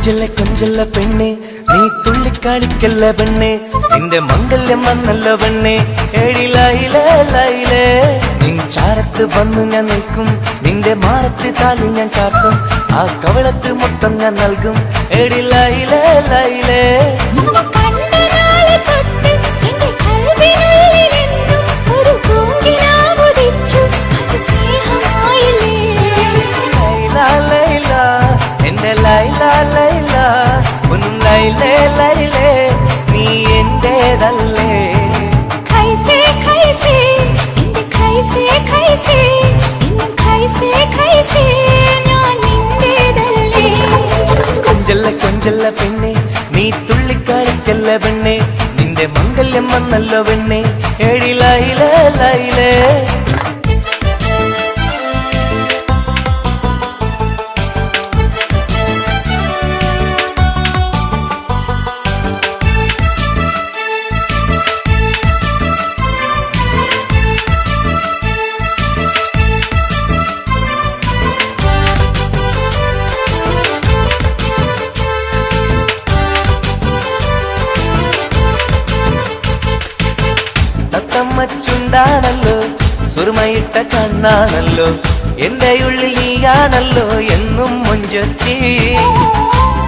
കൊഞ്ചല്ല പെണ്ണെ നീ തുള്ളിക്കളിക്കല്ല പെണ്ണെ നിന്റെ മംഗല്യം വന്നല്ല പെണ്ണെ ഏഴിലായിലേ നിൻ ചാരത്ത് വന്നു ഞാൻ നിൽക്കും നിന്റെ മാറത്ത് താലി ഞാൻ ചാർത്തും ആ കവളത്ത് മൊത്തം ഞാൻ നൽകും ഏഴിലായിലേ എന്റെ ലൈലാ ലൈലാ ഒന്നും ലൈലേ ലൈലേ നീ എന്റേതല്ലേ ഖൈസേ ഖൈസേ എന്റെ ഖൈസേ ഖൈസേ ഇന്നും ഖൈസേ ഖൈസേ ഞാൻ നിന്റേതല്ലേ കൊഞ്ചല്ല പെണ്ണെ നീ തുള്ളിക്കളിക്കല്ല പെണ്ണെ നിന്റെ മംഗല്യം വന്നല്ലോ പെണ്ണെ ഏഴിലായിലേ ലൈലേ ചുണ്ടാണല്ലോ സുറുമയിട്ട കണ്ണാണല്ലോ എന്റെ ഉള്ളിൽ നീയാണല്ലോ എന്നും മൊഞ്ചത്തി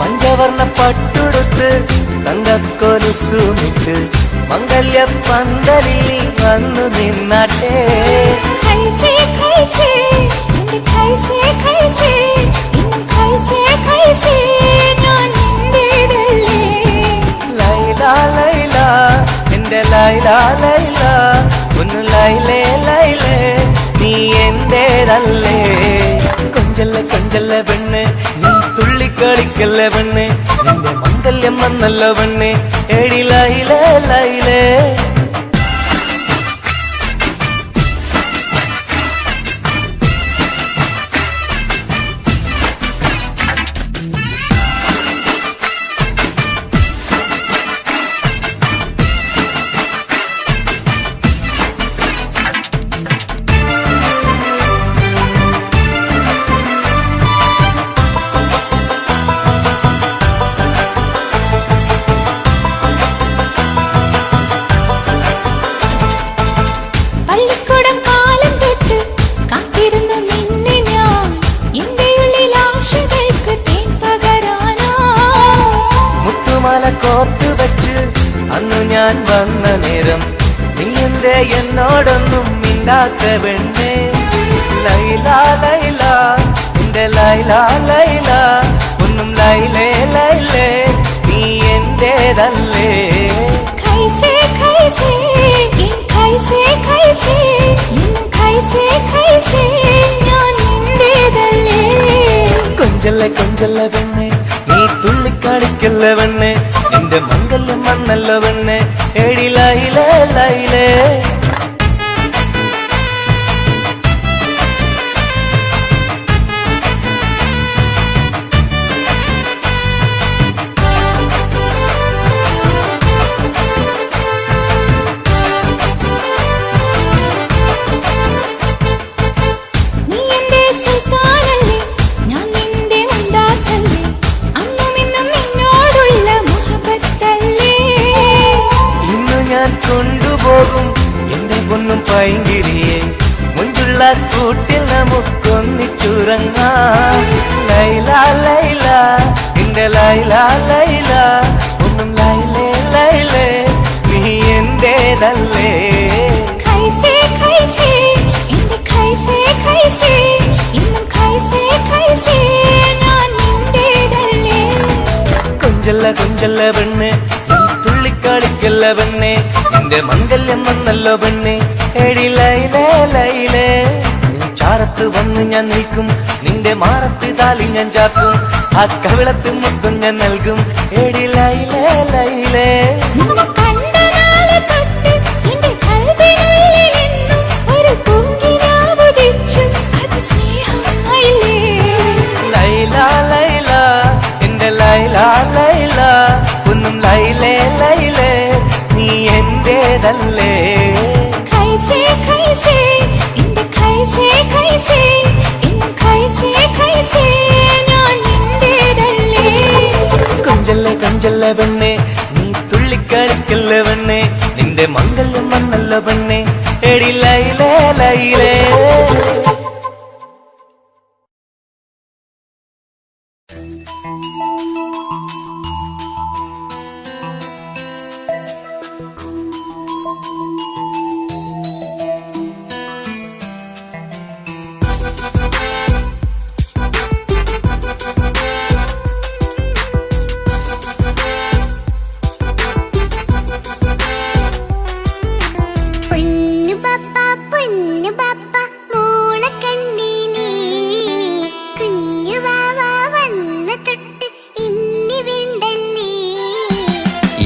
പഞ്ചവർണ്ണ പട്ടുടുത്ത് തങ്കക്കൊലുസുമിട്ട് മംഗല്യ പന്തലിൽ നീ വന്നു നിന്നാട്ടെ ഖൈസേ ഖൈസേ എന്റെ ഖൈസേ ഖൈസേ ഇന്നും ഖൈസേ ഖൈസേ ഞാൻ നിന്റേതല്ലേ ലൈലാ ലൈലാ എന്റെ ലൈലാ ലൈലാ ഒന്ന് ലൈലേ ലൈലേ നീ എന്റേതല്ലേ കൊഞ്ചല്ല പെണ്ണ് നീ തുള്ളിക്കളിക്കല്ല പെണ്ണ് നിന്റെ മംഗല്യം വന്നല്ലോ പെണ്ണ് ഏഴിലായിലേ ലൈലേ കോർത്ത് വെച്ച് അന്നു ഞാൻ വന്ന നേരം നീ എന്തേ എന്നോടൊന്നും മിണ്ടാത്ത പെണ്ണേ ലൈലാ ലൈലാ എന്റെ ലൈലാ ലൈലാ ഒന്നും ലൈലേ ലൈലേ നീ എന്റേതല്ലേ ഖൈസേ ഖൈസേ ഖൈസേ ഖൈസേ ഇന്നും ഖൈസേ ഖൈസേ ഞാൻ നിന്റേതല്ലേ കൊഞ്ചല്ല പെണ്ണെ നീ തുള്ളിക്കളിക്കല്ല പെണ്ണെ നിന്റെ മംഗല്യം വന്നല്ലോ പെണ്ണെ ഏഴിലായിലേ ലൈലേ കൊണ്ടുപോകും എന്റെ പൊന്നും പൈങ്കിളിയെ മുഞ്ചുള്ള കൂട്ടിൽ നമുക്കൊന്നിച്ചുറങ്ങാം ലൈലാ ലൈലാ എന്റെ ലൈലാ ലൈലാ ഒന്നും ലൈലേ ലൈലേ നീ എന്റേതല്ലേ ഖൈസേ ഖൈസേ എന്റെ ഖൈസേ ഖൈസേ ഇന്നും ഖൈസേ ഖൈസേ ഞാൻ നിന്റേതല്ലേ കൊഞ്ചല്ല പെണ്ണ് തുള്ളിക്കളിക്കല്ല പെണ്ണെ നിന്റെ മംഗല്യം വന്നല്ലോ പെണ്ണെ ഏഴിലായിലേ ലൈലേ ചാരത്ത് വന്നു ഞാൻ നിൽക്കും നിന്റെ മാറത്ത് താലി ഞാൻ ചാർത്തും ആ കവിളത്ത് മൊത്തം ഞാൻ നൽകും ഏഴിലായിലേ ലൈലേ ലൈലാ ലൈലാ എന്റെ ലൈലാ ലൈലാ ഒന്നും ലൈലേ ലൈലേ നീ എന്റേതല്ലേ ഖൈസേ ഖൈസേ എന്റെ ഖൈസേ ഖൈസേ ഇന്നും ഖൈസേ ഖൈസേ ഞാൻ നിന്റേതല്ലേ തുള്ളിച്ചല്ല പെണ്ണെ, നീ തുള്ളിക്കളിക്കല്ല പെണ്ണെ, നിന്റെ മംഗല്യം വന്നല്ല പെണ്ണെ, എടി ലൈലേ ലൈലേ.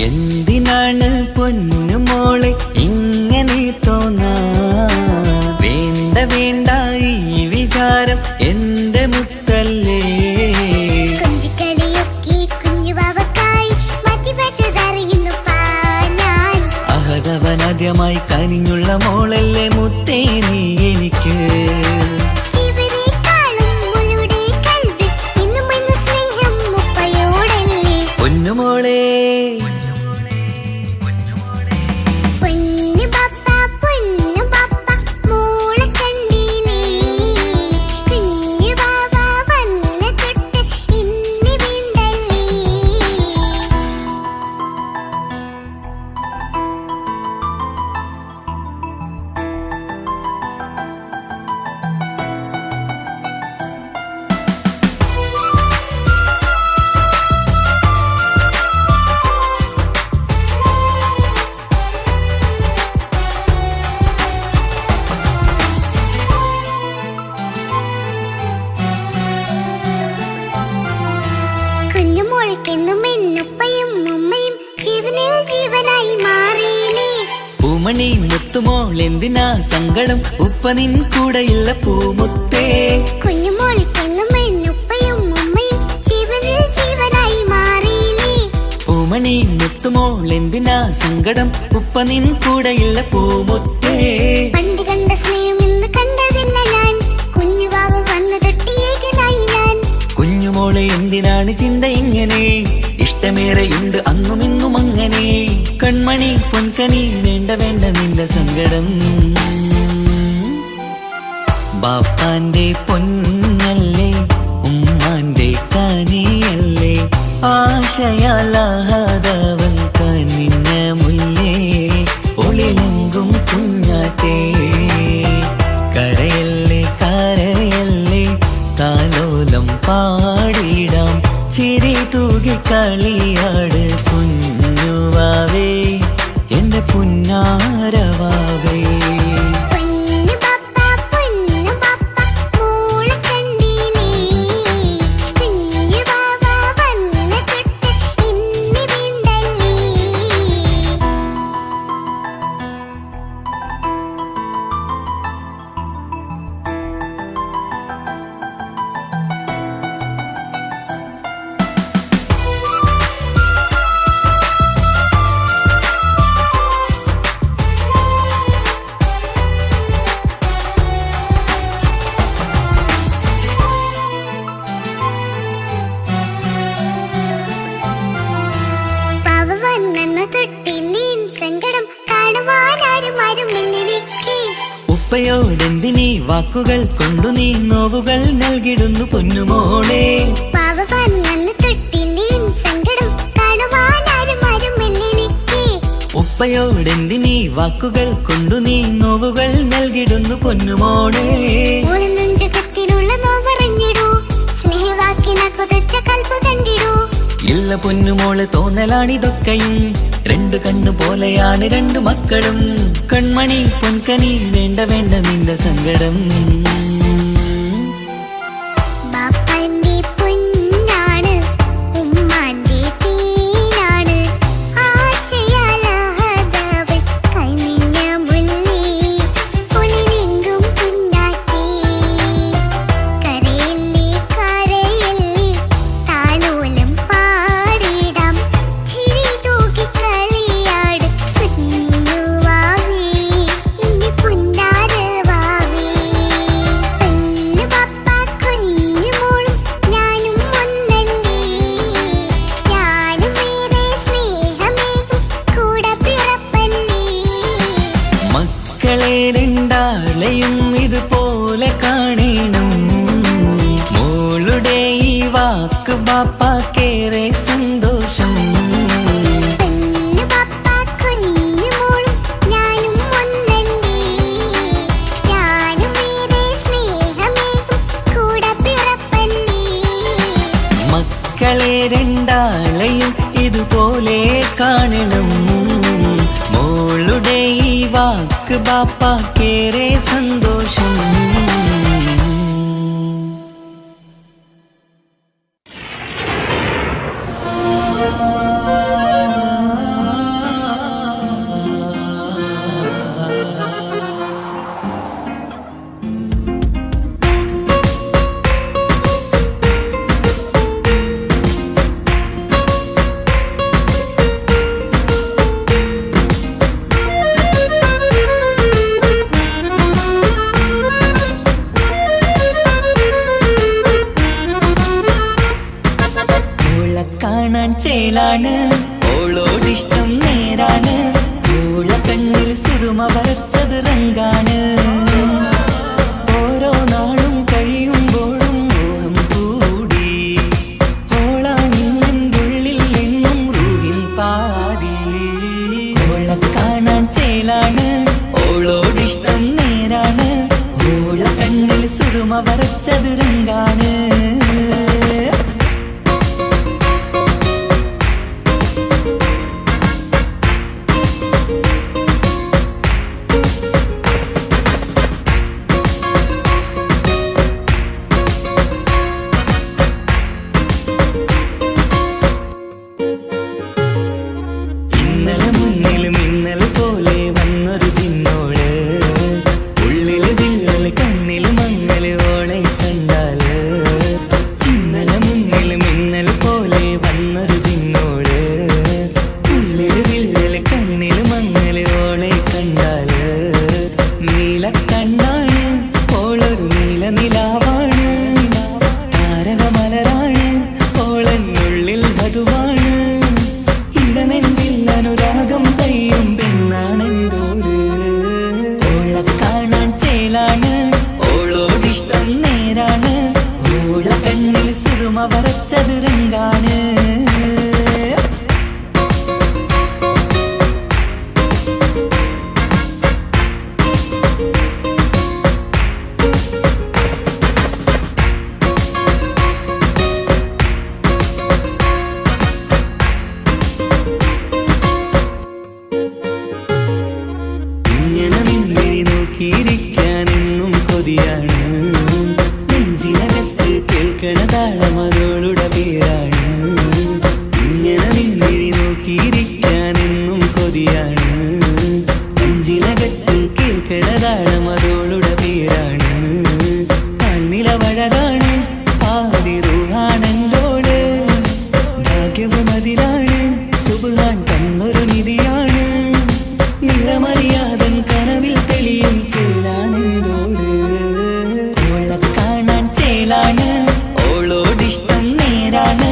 എന്തിനാണ് പൊന്നുമോളെ ഇങ്ങനെ തോന്നാ? വേണ്ട വേണ്ട ഈ വിചാരം എന്റെ മുത്തല്ലേ. അഹതവനാദ്യമായി കനിഞ്ഞുള്ള മോളല്ലേ മുത്തേ നീ എനിക്ക്. പൊന്നുമോളെ പൂമണി മുത്തുമോൾ എന്തിനാ സങ്കടം, ഉപ്പ നിൻ കൂടെയില്ല പൂമുത്തേ. പൂമണി മുത്തുമോൾ എന്തിനാ സങ്കടം, ഉപ്പ നിൻ കൂടെയില്ല പൂമുത്തേ. പണ്ട് കണ്ട സ്നേഹം ഇന്ന് കണ്ടതില്ല ഞാൻ, കുഞ്ഞുവാവ് വന്നു തൊട്ടിയേകനായി ഞാൻ. കുഞ്ഞുമോളെ എന്തിനാണ് ചിന്ത ഇങ്ങനെ, ഇഷ്ടമേറെയുണ്ട് അന്നും ഇന്നും അങ്ങനെ. കൺമണി പൊൻകനി വേണ്ട വേണ്ട നിന്റെ സങ്കടം. ബാപ്പാന്റെ പൊന്നല്ലേ ഉമ്മാന്റെ കനിയല്ലേ, ആശയാലാഹതവൻ കനിഞ്ഞ മുല്ലേ. ഒളിലെങ്കും കുഞ്ഞാറ്റേ കരയല്ലേ കരയല്ലേ, താലോലം പാടിടാം ചിരി തൂകി കളിയാട് കുഞ്ഞുവാവേ എന്റെ പുന്നാരവാവേ. ഉപ്പയോടെന്തിനീ വാക്കുകൾ കൊണ്ടു നീ നോവുകൾ നൽകിടുന്നു പൊന്നുമോളെ. ഉപ്പയോടെന്തിനീ വാക്കുകൾ കൊണ്ടു നീ നോവുകൾ നൽകിടുന്നു പൊന്നുമോളെ. ഇല്ല പൊന്നുമോള് തോന്നലാണിതൊക്കെയും, രണ്ടു കണ്ണു പോലെയാണ് രണ്ടു മക്കളും. കൺമണി പൊൻകനി വേണ്ട വേണ്ട നിന്റെ സങ്കടം. രണ്ടാളെയും ഇതുപോലെ കാണണം. മോളുടെ ഈ വാക്ക് ബാപ്പാക്കേറെ സന്തോഷം. പെണ്ണു പപ്പ കുഞ്ഞു മോളും ഞാനും ഒന്നല്ലേ, ഞാനും ഏറെ സ്നേഹമേകും കൂടെ പിറപ്പല്ലേ. മക്കളെ രണ്ടാളെയും ഇതുപോലെ കാണണം. മോളുടെ ഈ വാക്ക് ബാപ്പാക്കേറെ സന്തോഷം. കാണാൻ ചേലാണ്, ഓളോടിഷ്ടം നേരാണ്. ഓള കണ്ണിൽ സുറുമ വരച്ചത് റങ്കാണ്. ഓരോ നാളും കഴിയുമ്പോഴും മോഹം കൂടി. ഓളാണിന്നുള്ളിൽ എന്നും റൂഹിൻ പാതി. ഓള കാണാൻ ചേലാണ്, ഓളോടിഷ്ടം നേരാണ്. ഓള കണ്ണിൽ സുറുമ വരച്ചത് റങ്കാണ്. വരച്ചത് രംഗാണ്. ഇങ്ങനെ നിന്നിഴി നോക്കിയിരിക്കാനെന്നും കൊതിയാണ്. നെഞ്ചിനകത്ത് കേൾക്കണ താളമതോളുടെ പേരാണ്. ഇങ്ങനെ നിന്നിഴി നോക്കിയിരിക്കാനെന്നും കൊതിയാണ്. നെഞ്ചിനകത്ത് കേൾക്കണ താളമതോളുടെ പേരാണ്. കാൽനിലവഴകാണ്, പാതി റൂഹാണെന്തോട്. ഭാഗ്യവും അതിലാണ്, സുബ്ഹാൻ തന്നൊരു നിധിയാണ്. നിറമറിയാതൻ കനവിൽ തെളിയും ചേലാണെന്തോട്. ഓളെ കാണാൻ ചേലാണ്, ഓളോടിഷ്ടം നേരാണ്.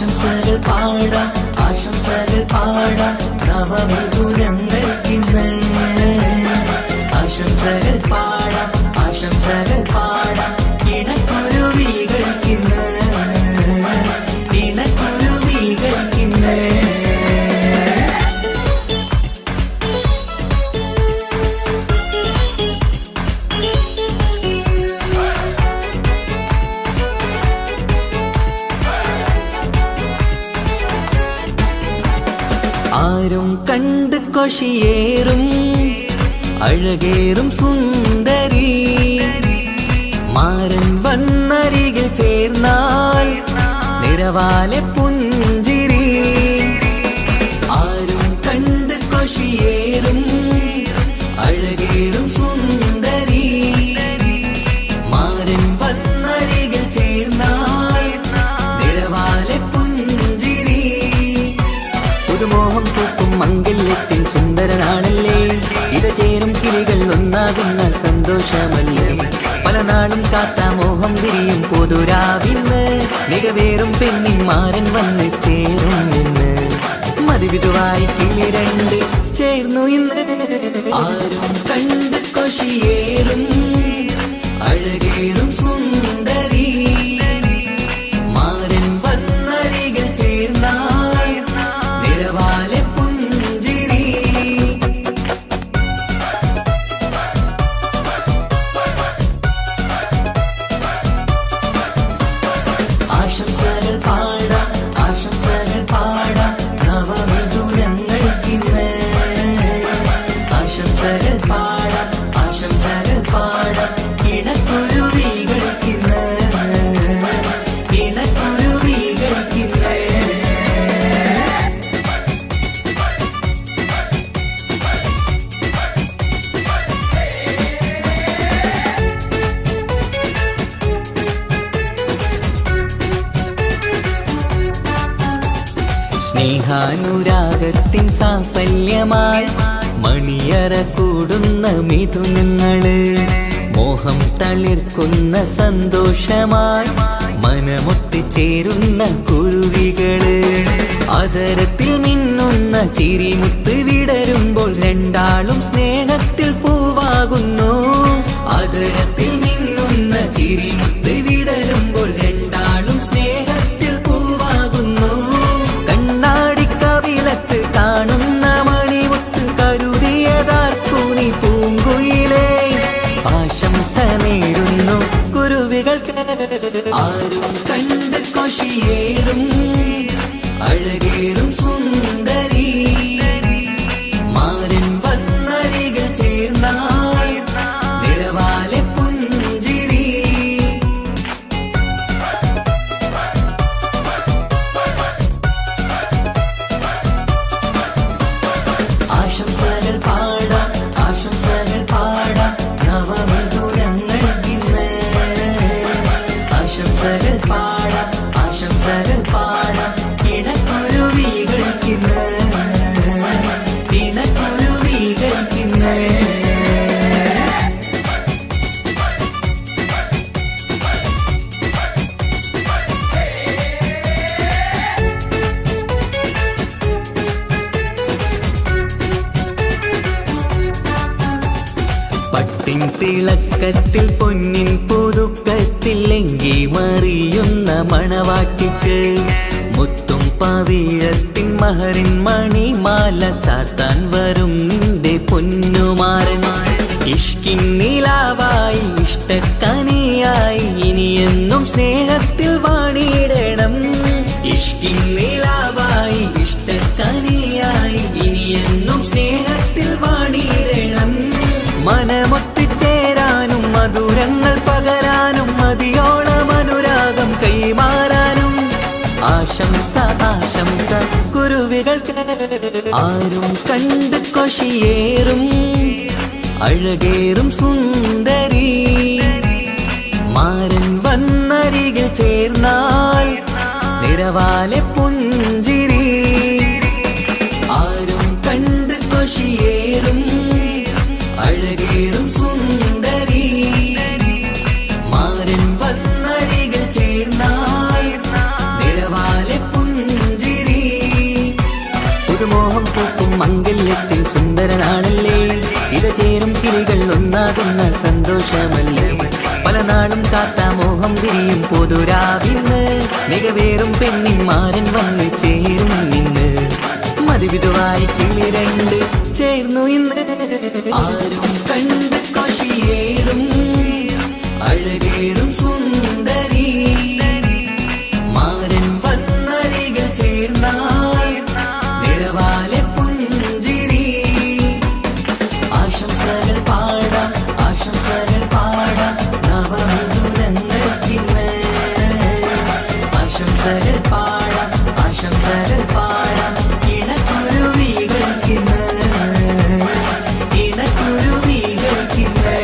ആശംസകൾ പാടാം ആശംസകൾ പാടാം നവമിഥുനങ്ങൾക്കിന്ന് ആശംസകൾ പാടാം ആശംസകൾ പാടാം ഇണക്കുരുവികൾക്കിന്ന് ഇണക്കുരുവികൾക്കിന്ന് ആരും കണ്ട് കൊഷിയേറും അഴകേറും സുന്ദരി മാരൻ വന്നരികിൽ ചേർന്നാൽ നിറവാലെ പുഞ്ചിരി ആരും കണ്ട് കൊഷിയേറും അഴകേറും സുന്ദരി മാരൻ വന്നരികിൽ ചേർന്നാൽ നിറവാലെ പുഞ്ചിരി പുതുമോഹം പൂക്കും മംഗല്യത്തിൻ സുന്ദരനാണല്ലേ ഇത് ചേരും കിളികൾ ഒന്നാകുന്ന സന്തോഷമല്ലേ പല നാളും കാത്ത മോഹം വിരിയും പൊതുരാവിന്ന് മികവേറും പെണ്ണിൻ മാരൻ വന്ന് ചേരും ഇന്ന് മതിവിധുവായി കിളി രണ്ട് ചേർന്നു ഇന്ന് ആരും കണ്ട് കൊഷിയേറും അഴകേറും സുന്ദരി മാരൻ വന്നരികിൽ ചേർന്നാൽ നിറവാലെ പുഞ്ചിരി ആശംസകൾ പാടാം ആശംസകൾ പാടാം നവമിഥുനങ്ങൾക്കിന്ന് ആശംസകൾ പാടാം ആശംസകൾ പാടാം ഇണക്കുരുവികൾക്കിന്ന് ഇണക്കുരുവികൾക്കിന്ന് സ്നേഹാനുരാഗത്തിൻ സാഫല്യമായി മണിയറ കൂടുന്ന മിഥുനങ്ങള് മോഹം തളിർക്കുന്ന സന്തോഷമായി മനമൊട്ടിച്ചേരുന്ന കുരുവികള് അതരത്തിൽ മിന്നുന്ന ചിരിമുത്ത് വിടരുമ്പോൾ രണ്ടാളും സ്നേഹത്തിൽ പൂവാകുന്നു അതരത്തിൽ മിന്നുന്ന ചിരിമുത്ത് വിടരുമ്പോൾ രണ്ടാളും സ്നേഹത്തിൽ പൂവാകുന്നു കണ്ണാടിക്കവിലത്ത് കാണുന്ന മണിമുത്ത് കരുതിയതാർക്കൂനി പൂങ്കുയിലേ ആശംസ നേരുന്നു കുരുവികൾക്ക് ആരും കണ്ട് കൊഷിയേറും അഴകേറും സുന്ദരി മാരൻ വന്നരികിൽ ചേർന്നാൽ നിറവാലെ പുഞ്ചിരി ആശംസകൾ പാടാം ആശംസകൾ പാടാം നവമിഥുനങ്ങൾക്കിന്ന് ആശംസകൾ പാടാം ആശംസകൾ പാടാം ഇണക്കുരുവികൾക്കിന്ന് ഇണക്കുരുവികൾക്കിന്ന് പട്ടിൻ തിളക്കത്തിൽ പൊന്നിൻ പുതുക്കത്തിൽ എങ്കി മറിയുന്ന മണവാട്ടിക്ക് മുത്തും പവിഴത്തിൻ മഹറിൻ മണിമാല ചാർത്താൻ വരും നിന്റെ പൊന്നുമാരൻ ഇഷ്കിൻ നിലാവായി ഇഷ്ടക്കനിയായി ഇനിയെന്നും സ്നേഹത്തിൽ വാണിയിടണം ഇഷ്കിൻ നിലാവായി ഇഷ്ടക്കനിയായി ഇനിയെന്നും സ്നേഹത്തിൽ വാണിയിടണം മനമൊത്തിച്ചേരാനും മധുരങ്ങൾ പകരാനും മതിയോളം അനുരാഗം കൈമാറാനും ആശംസ ആശംസ കുരുവികൾക്ക് ആരും കണ്ട് കൊഷിയേറും അഴകേറും സുന്ദരി മാരൻ വന്നരികിൽ ചേർന്നാൽ നിറവാലെ പുഞ്ചിരി ആരും കണ്ട് കൊഷിയേറും അഴകേറും സുന്ദരി മാരൻ വന്നരികിൽ ചേർന്നാൽ നിറവാലെ പുഞ്ചിരി സുന്ദര നാളല്ലേ, ഇത ചേരും കിളികൾ ഒന്നാകുന്ന സന്തോഷമല്ലേ. പല നാളും കാത്ത മോഹം തിരിയും പൊതുരാവിന്ന്, മികവേറും പെണ്ണിന്മാരൻ വന്ന് ചേരും ഇന്ന്. മതിവിധുവായി കിളി രണ്ട് ചേർന്നു ഇന്ന്. ആരും കണ്ട് കൊഷിയേറും അഴകേറും സുന്ദരി, മാരൻ വന്നരികൾ ചേർന്നാൽ നിഴവാലെ പുഞ്ചിരി. ആശംസകൾ പാടാം, ആശംസകൾ പാടാം നവമധുരങ്ങൾക്കിന്ന്. ആശംസകൾ പാടാം, ആശംസകൾ പാടാം ഇണക്കുരുവികൾക്കിന്ന്, ഇണക്കുരുവികൾക്കിന്ന്.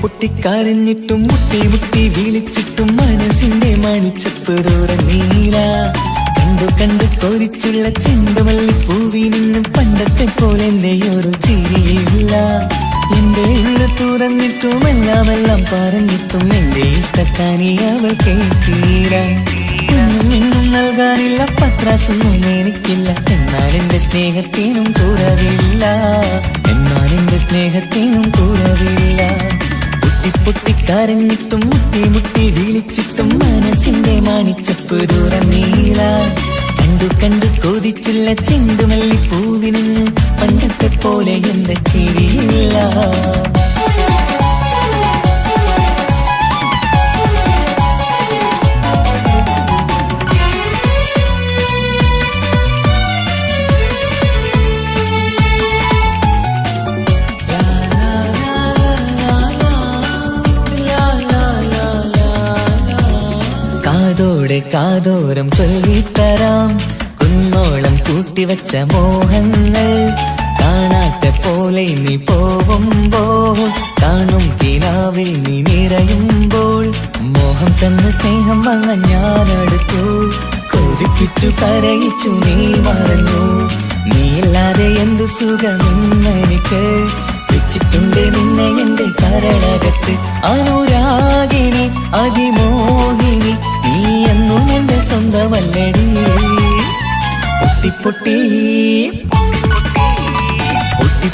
പൊട്ടിക്കരഞ്ഞിട്ടും മുട്ടി മുട്ടി വിളിച്ചിട്ടും മനസ്സിന്റെ മണിച്ചപ്പ് തുറന്നീല. കണ്ടു കണ്ട് കൊതിച്ചുള്ള ചെണ്ടുമല്ലിപ്പൂവിനും പണ്ടത്തെ പോലെ എന്റെ ഒരു ചിരിയില്ല. എന്റെ ഉള്ളു തുറന്നിട്ടും എല്ലാം പറഞ്ഞിട്ടും എന്റെ ഇഷ്ടക്കാനി അവൾ കേട്ടീര. ഒന്നും നൽകാനില്ല, പത്രാസൊന്നും എനിക്കില്ല. എന്നാൽ എന്റെ സ്നേഹത്തിനും കുറവില്ല, എന്നാൽ എന്റെ സ്നേഹത്തിനും കുറവില്ല. പൊട്ടിക്കരഞ്ഞിട്ടും മുട്ടി മുട്ടി വിളിച്ചിട്ടും മനസ്സിന്റെ മാണിച്ചപ്പ് തുറന്നീല. കണ്ടു കണ്ടു കൊതിച്ചുള്ള ചെണ്ടുമല്ലിപ്പൂവിന് പണ്ടത്തെ പോലെ എന്റെ ചിരിയില്ല. കാതോരം ചൊല്ലിത്തരാം കുന്നോളം കൂട്ടിവച്ച മോഹങ്ങൾ. കാണാത്ത പോലെ നീ പോവുമ്പോൾ, കാണും കിനാവിൽ നീ നിറയുമ്പോൾ, മോഹം തന്ന സ്നേഹം വാങ്ങാൻ ഞാനെടുത്തു. കൊതിപ്പിച്ചു കരയിച്ചു നീ മറന്നു. നീയില്ലാതെ എന്തു സുഖമെന്നെനിക്ക്, വെച്ചിട്ടുണ്ട് നിന്നെ എന്റെ കരളകത്ത്. അനുരാഗിണി അതിമോഹിനി നീ എന്നും എന്റെ സ്വന്തമല്ലടി.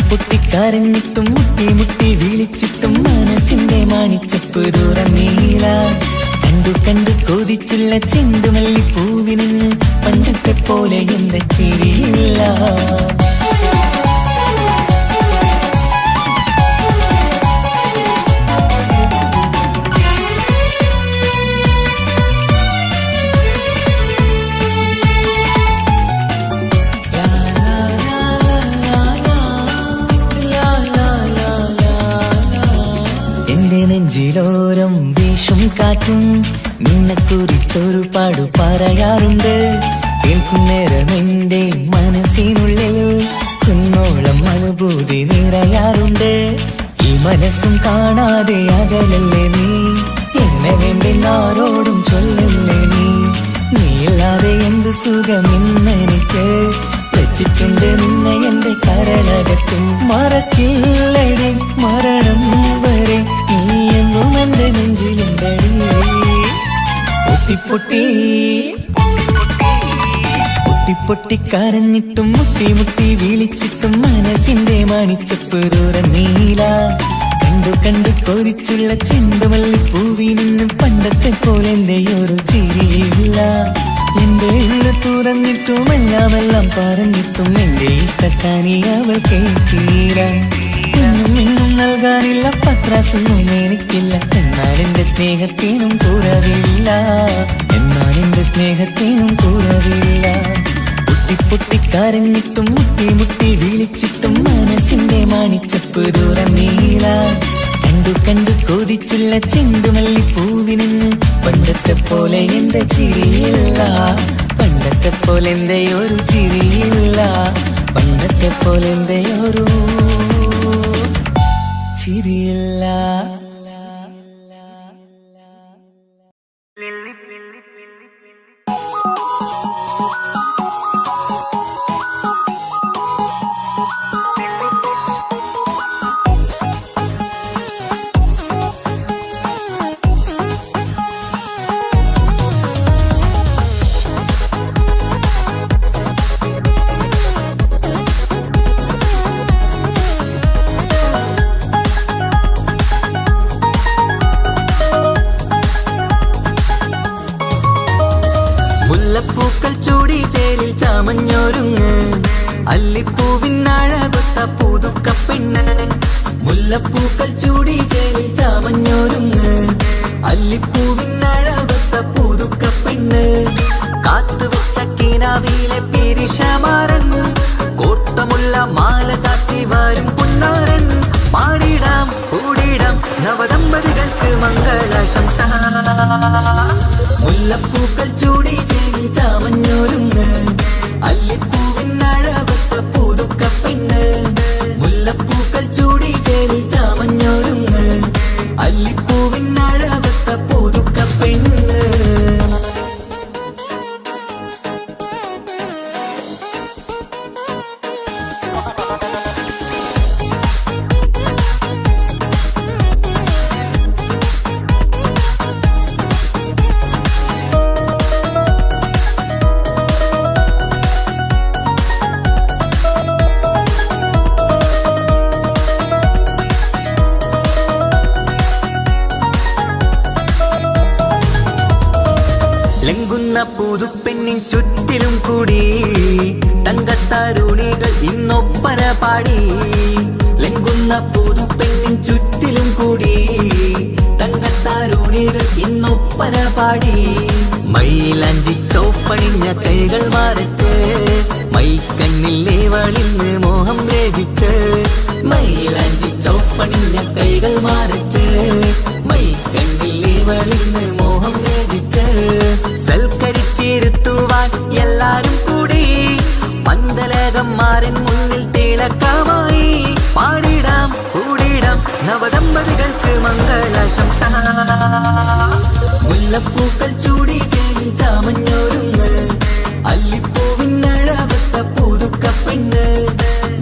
പൊട്ടിക്കരഞ്ഞിട്ടും മുട്ടി മുട്ടി വിളിച്ചിട്ടും മനസ്സിന്റെ മാണിച്ചപ്പ് തുറന്നീല. കണ്ടു കണ്ടു കൊതിച്ചുള്ള ചെണ്ടുമല്ലിപ്പൂവിന് പണ്ടത്തെ പോലെ എന്റെ ചിരിയില്ല. നെഞ്ചിലോരം വീശും കാറ്റും നിന്നെക്കുറിച്ചൊരു പാടു പറയാറുണ്ട്. കേൾക്കുന്നേരം എന്റെ മനസ്സിനുള്ളിൽ കുന്നോളം അനുഭൂതി നിറയാറുണ്ട്. ഈ മനസ്സും കാണാതെ അകലല്ലേ നീ, എന്നെ വേണ്ടി ആരോടും ചൊല്ലല്ലേ നീ. നീയില്ലാതെ എന്ത് സുഖമെന്നെനിക്ക്, വെച്ചിട്ടുണ്ട് നിന്നെ എന്റെ കരളകത്ത്. മറക്കില്ലടി മരണം വരെ നീ എന്നും എന്റെ നെഞ്ചിലുണ്ടടി. പൊട്ടിക്കരഞ്ഞിട്ടും മുട്ടി മുട്ടി വിളിച്ചിട്ടും മനസ്സിന്റെ മാണിച്ചപ്പ് തുറന്നീല. കണ്ടു കണ്ടു കൊതിച്ചുള്ള ചെണ്ടുമല്ലിപ്പൂവിനും പണ്ടത്തെ പോലെ എന്റെ ഒരു ചിരിയില്ല. എന്റെ ഉള്ളു തുറന്നിട്ടും എല്ലാം പറഞ്ഞിട്ടും എന്റെ ഇഷ്ടക്കാനി അവൾ കേട്ടീര. ഒന്നും നൽകാനില്ല, പത്രാസൊന്നും എനിക്കില്ല. എന്നാൽ എന്റെ സ്നേഹത്തിനും കുറവില്ല, എന്നാൽ എന്റെ സ്നേഹത്തിനും കുറവില്ല. പൊട്ടിക്കരഞ്ഞിട്ടും മുട്ടി മുട്ടി വിളിച്ചിട്ടും മനസ്സിന്റെ മാണിച്ചപ്പ് തുറന്നീല. കണ്ടു കണ്ടു കൊതിച്ചുള്ള ചെണ്ടുമല്ലിപ്പൂവിന് പണ്ടത്തെ പോലെ എന്റെ ചിരിയില്ല. പണ്ടത്തെ പോലെന്തയൊരു ചിരിയില്ല, പണ്ടത്തെ പോലെന്തയൊരു ചിരിയില്ല. മുല്ലപ്പൂക്കൾ ചൂടി ചേലിൽ ചാമഞ്ഞൊരുങ്ങ്, അല്ലിപ്പൂവിനഴകൊത്ത പുതുക്കപ്പെണ്ണ്. മുല്ലപ്പൂക്കൾ ചൂടി ചേലിൽ ചാമഞ്ഞൊരുങ്ങ്, അല്ലിപ്പൂവിനഴകൊത്ത പുതുക്കപ്പെണ്ണ്. കാത്തുവെച്ച കിനാവിലെ പിരിശമാരൻ, കോർത്തമുള്ള മാല ചാട്ടി വരും പുന്നാരൻ. പാടിടാം കൂടിടാം നവദമ്പതികൾക്ക് മംഗളാശംസ. മുല്ലപ്പൂക്കൾ ചൂടി ചേരി ചാമഞ്ഞൊരുങ്ങ്, അല്ലിപ്പൂവിനഴകൊത്ത പുതുക്കപ്പെണ്ണ്. മുല്ലപ്പൂക്കൾ ചൂടി ചേരി ചാമഞ്ഞൊരുങ്ങ്, അല്ലിപ്പൂവിനഴകൊത്ത പുതുക്കപ്പെണ്ണ്. ലംഘുന്ന പുതുപ്പെണ്ണിൻ ചുറ്റിലും കൂടി തങ്കത്താരുണികൾ ഇന്നൊപ്പന പാടി. ലംഘുന്ന പുതുപ്പെണ്ണിൻ ചുറ്റിലും കൂടി തങ്കത്താരുണികൾ ഇന്നൊപ്പന പാടി. മൈലാഞ്ചി ചോപ്പണിഞ്ഞ കൈകൾ മറച്ച്, മൈക്കണ്ണില്ലേവളിന്ന് മോഹം രചിച്ച്. മൈലാഞ്ചി ചോപ്പണിഞ്ഞ കൈകൾ മറച്ച്, മൈക്കണ്ണില്ലേവളിന്ന് മോഹം രചിച്ച്. സൽക്കരിച്ചിരുത്തുവാൻ എല്ലാരും കൂടി മന്ദലകന്മാരൻ മുന്നിൽ തിളക്കമായി. പാടിടാം കൂടിടാം നവദമ്പതികൾക്ക് മംഗളാശംസ. മുല്ലപ്പൂക്കൾ ചൂടി ചേരി ചാമഞ്ഞൊരുങ്ങ്, അല്ലിപ്പൂവിനഴകൊത്ത പുതുക്കപ്പെണ്ണ്.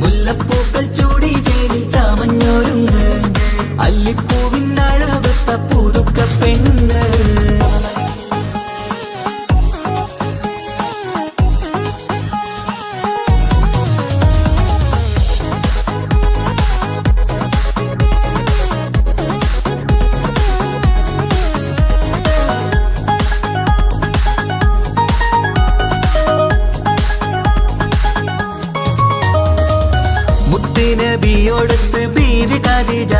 മുല്ലപ്പൂക്കൾ ചൂടി ചേരി ചാമഞ്ഞൊരുങ്ങ്, അല്ലിപ്പൂവിനഴകൊത്ത പുതുക്കപ്പെണ്ണ്. നബിയോടൊത്ത് ബീവി ഖദീജ,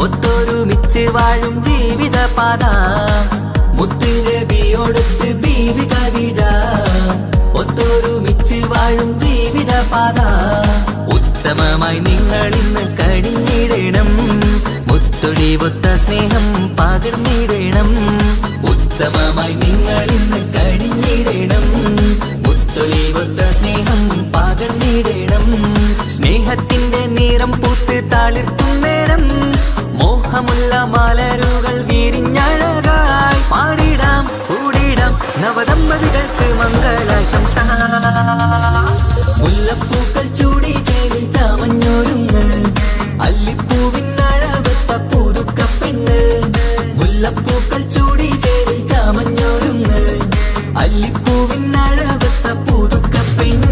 ഒത്തൊരുമിച്ച് വാഴും ജീവിതപാത. മുത്ത് നബിയോടൊത്ത് ബീവി ഖദീജ, ഒത്തൊരുമിച്ച് വാഴും ജീവിതപാത. ഉത്തമമായി നിങ്ങൾ ഇന്ന് കഴിഞ്ഞിടണം, മുത്തൊളിവൊത്ത സ്നേഹം പകർന്നിടണം. ഉത്തമമായി നിങ്ങൾ ഇന്ന് കഴിഞ്ഞിടണം, മുത്തൊളിവൊത്ത സ്നേഹം പകർന്നിടണം. സ്നേഹത്തിന്റെ നിറം പൂത്ത് താളിർത്തും നേരം, മോഹമുള്ള മലരുകൾ വിരിഞ്ഞഴകായി. പാടിടാം കൂടിടാം നവദമ്പതികൾക്ക് മംഗളാശംസ. മുല്ലപ്പൂക്കൾ ചൂടി ചേരി ചാമഞ്ഞൊരുങ്ങ്, അല്ലിപ്പൂവിനഴകൊത്ത പുതുക്കപ്പെണ്ണ്. മുല്ലപ്പൂക്കൾ ചൂടി ചേരി ചാമഞ്ഞൊരുങ്ങ്, അല്ലിപ്പൂവിനഴകൊത്ത പുതുക്കപ്പെണ്ണ്.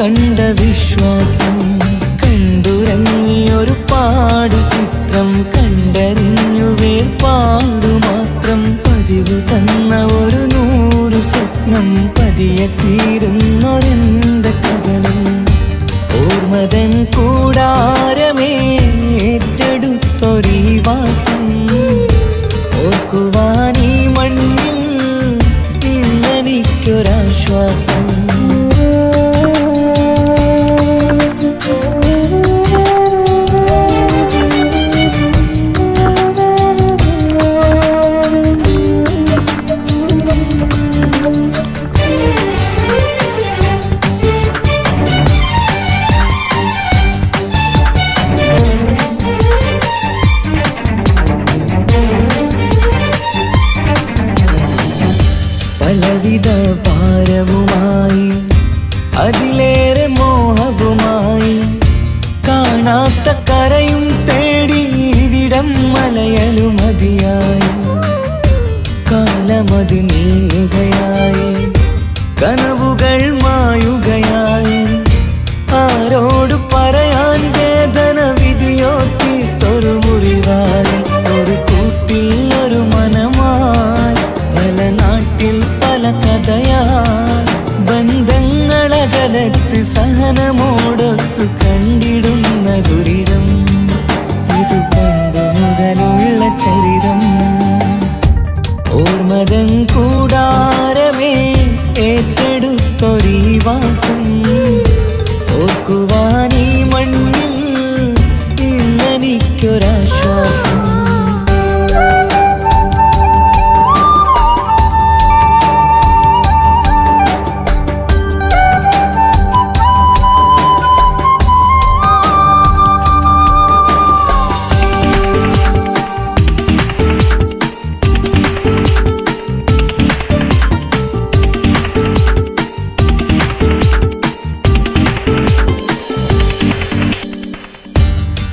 കണ്ട വിശ്വാസം കണ്ടുറങ്ങിയൊരു പാടു ചിത്രം കണ്ടറിഞ്ഞു വേർപാടു മാത്രം പതിവ് തന്ന ഒരു 100 സ്വപ്നം പതിയെ തീരുന്നൊരെന്റെ കഥനം ഓർമ്മതൻ കൂടാരമേ ഏറ്റെടുത്തൊരീ വാസം ഓർക്കുവാനീ മണ്ണിൽ ഇല്ലെനിക്കൊരാശ്വാസം പലവിധ ഭാരവുമായി അതിലേറെ മോഹവുമായി കാണാത്ത കരയും തേടി ഇവിടം മലയലുമതിയായി കാലമത് നീങ്ങുകയായി കനവുകൾ മായുകയായി ആരോട് പറയാൻ വേദന വിധിയോ തീർത്തൊരു മുറിവായി ഒരു കൂട്ടിൽ ഒരു മനമായി പല നാട്ടിൽ പല കഥയായി ബന്ധങ്ങളകലത്ത് സഹനമോടൊത്തു കണ്ടിടുന്ന ദുരിതം ഇത് പണ്ട് മുതലുള്ള ചരിതം ഓർമ്മതൻ കൂടാരമേ ഏറ്റെടുത്തൊരീ വാസം ഓർക്കുവാനീ മണ്ണിൽ ഇല്ലെനിക്കൊരാശ്വാസം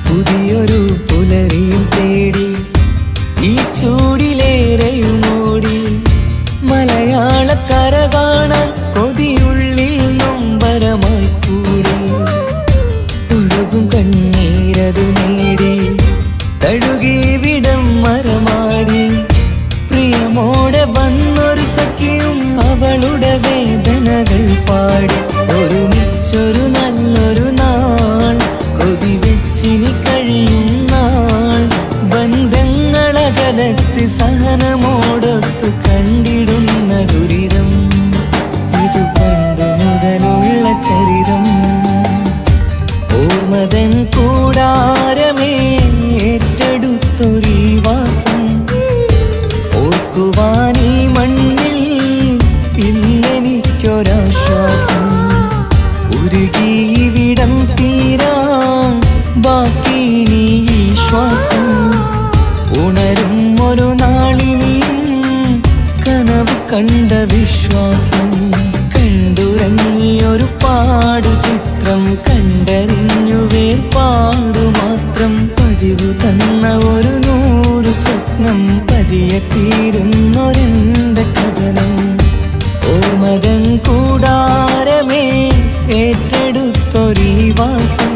പുതിയൊരു പുലരിയും തേടി ഈ ചൂടിലേറെയുമോടി മലയാളക്കര കാണാൻ കൊതിയുള്ളിൽ നൊമ്പരമായി കൂടി ഒഴുകും കണ്ണീരതു നേടി തഴുകി വിടം മരമാടി പ്രിയമോടെ വന്നൊരു സഖിയും അവളുടെ വേദനകൾ പാടി ഒരുമിച്ചൊരു നല്ലൊരു നാൾ കൊതി വെച്ചിനി കഴിയും നാൾ ബന്ധങ്ങളകലത്ത് സഹനമോടൊത്തു കണ്ടിടുന്ന ദുരിതം ഇത് പണ്ട് മുതലുള്ള ചരിതം ഓർമ്മതൻ കൂടാരമേ ഏറ്റെടുത്തൊരീ വാസം ഓർക്കുവാനീ മണ്ണിൽ ഇല്ലെനിക്കൊരാശ്വാസം ഉരുകിയിവിടം തീരാൻ ബാക്കി നീ ഈ ശ്വാസം ഉണരും ഒരു നാളിനിയും കനവ് കണ്ട വിശ്വാസം കണ്ടുറങ്ങിയൊരു പാടു ചിത്രം കണ്ടറിഞ്ഞു വേർപാടു മാത്രം പതിവ് തന്ന ഒരു 100 സ്വപ്നം പതിയെ തീരുന്നൊരെന്റെ കഥനം ഓർമ്മതൻ കൂടാരമേ ഏറ്റെടുത്തൊരീ വാസം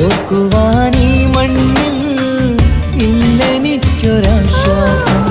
ഓർക്കുവാനീ മണ്ണിൽ ഇല്ലെനിക്കൊരാശ്വാസം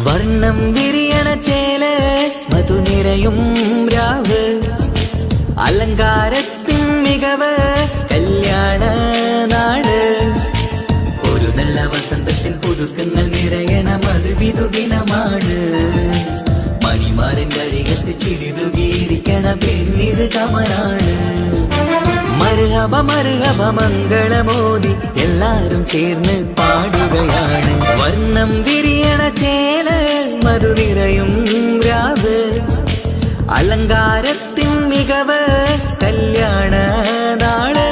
വർണ്ണം വിരിയണ ചേല് മധുനിരയും രാവ് അലങ്കാരത്തിൻ മികവ് കല്യാണ നാട് ഒരു നല്ല വസന്തത്തിൻ പുതുക്കങ്ങൾ നിറയണ മധുവിധു ദിനമാണ് മണിമാരന്റെ അരികത്ത് ചിരിതുകീരിക്കണ പെണ്ണിത് കമലാണ് മർഹബ മർഹബ മംഗളമോദി എല്ലാരും ചേർന്ന് പാടുകയാണ്. വർണ്ണം വിരിയണ ചേല മധു നിറയും രാവ്, അലങ്കാരത്തിൻ മികവ് കല്യാണ നാള്.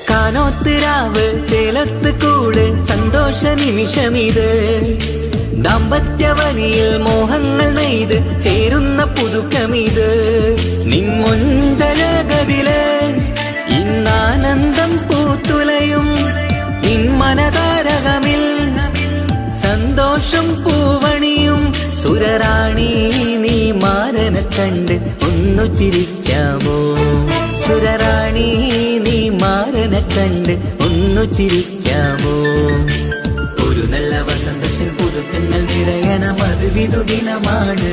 കാനോത്തിരാവ് ചേലത്ത് കൂട് സന്തോഷ നിമിഷമിത്. ദാമ്പത്യവനിയിൽ മോഹങ്ങൾ നെയ്ത് ചേരുന്ന പുതുക്കമിത്. നിൻമൊഞ്ചഴകതില് ഇന്നാനന്ദം പൂത്തുലയും നിൻമനതാരകമിൽ സന്തോഷം പൂവണിയും. സുരറാണി നീ മാരനെ കണ്ട് ഒന്നു ചിരിക്കാമോ? സുരറാണി നീ മാരനെ കണ്ട് ഒന്നു ചിരിക്കാമോ? ഒരു നല്ല വസന്തത്തിൽ പുതുക്കങ്ങൾ നിറയണം, അത് വിധുദിനമാണ്.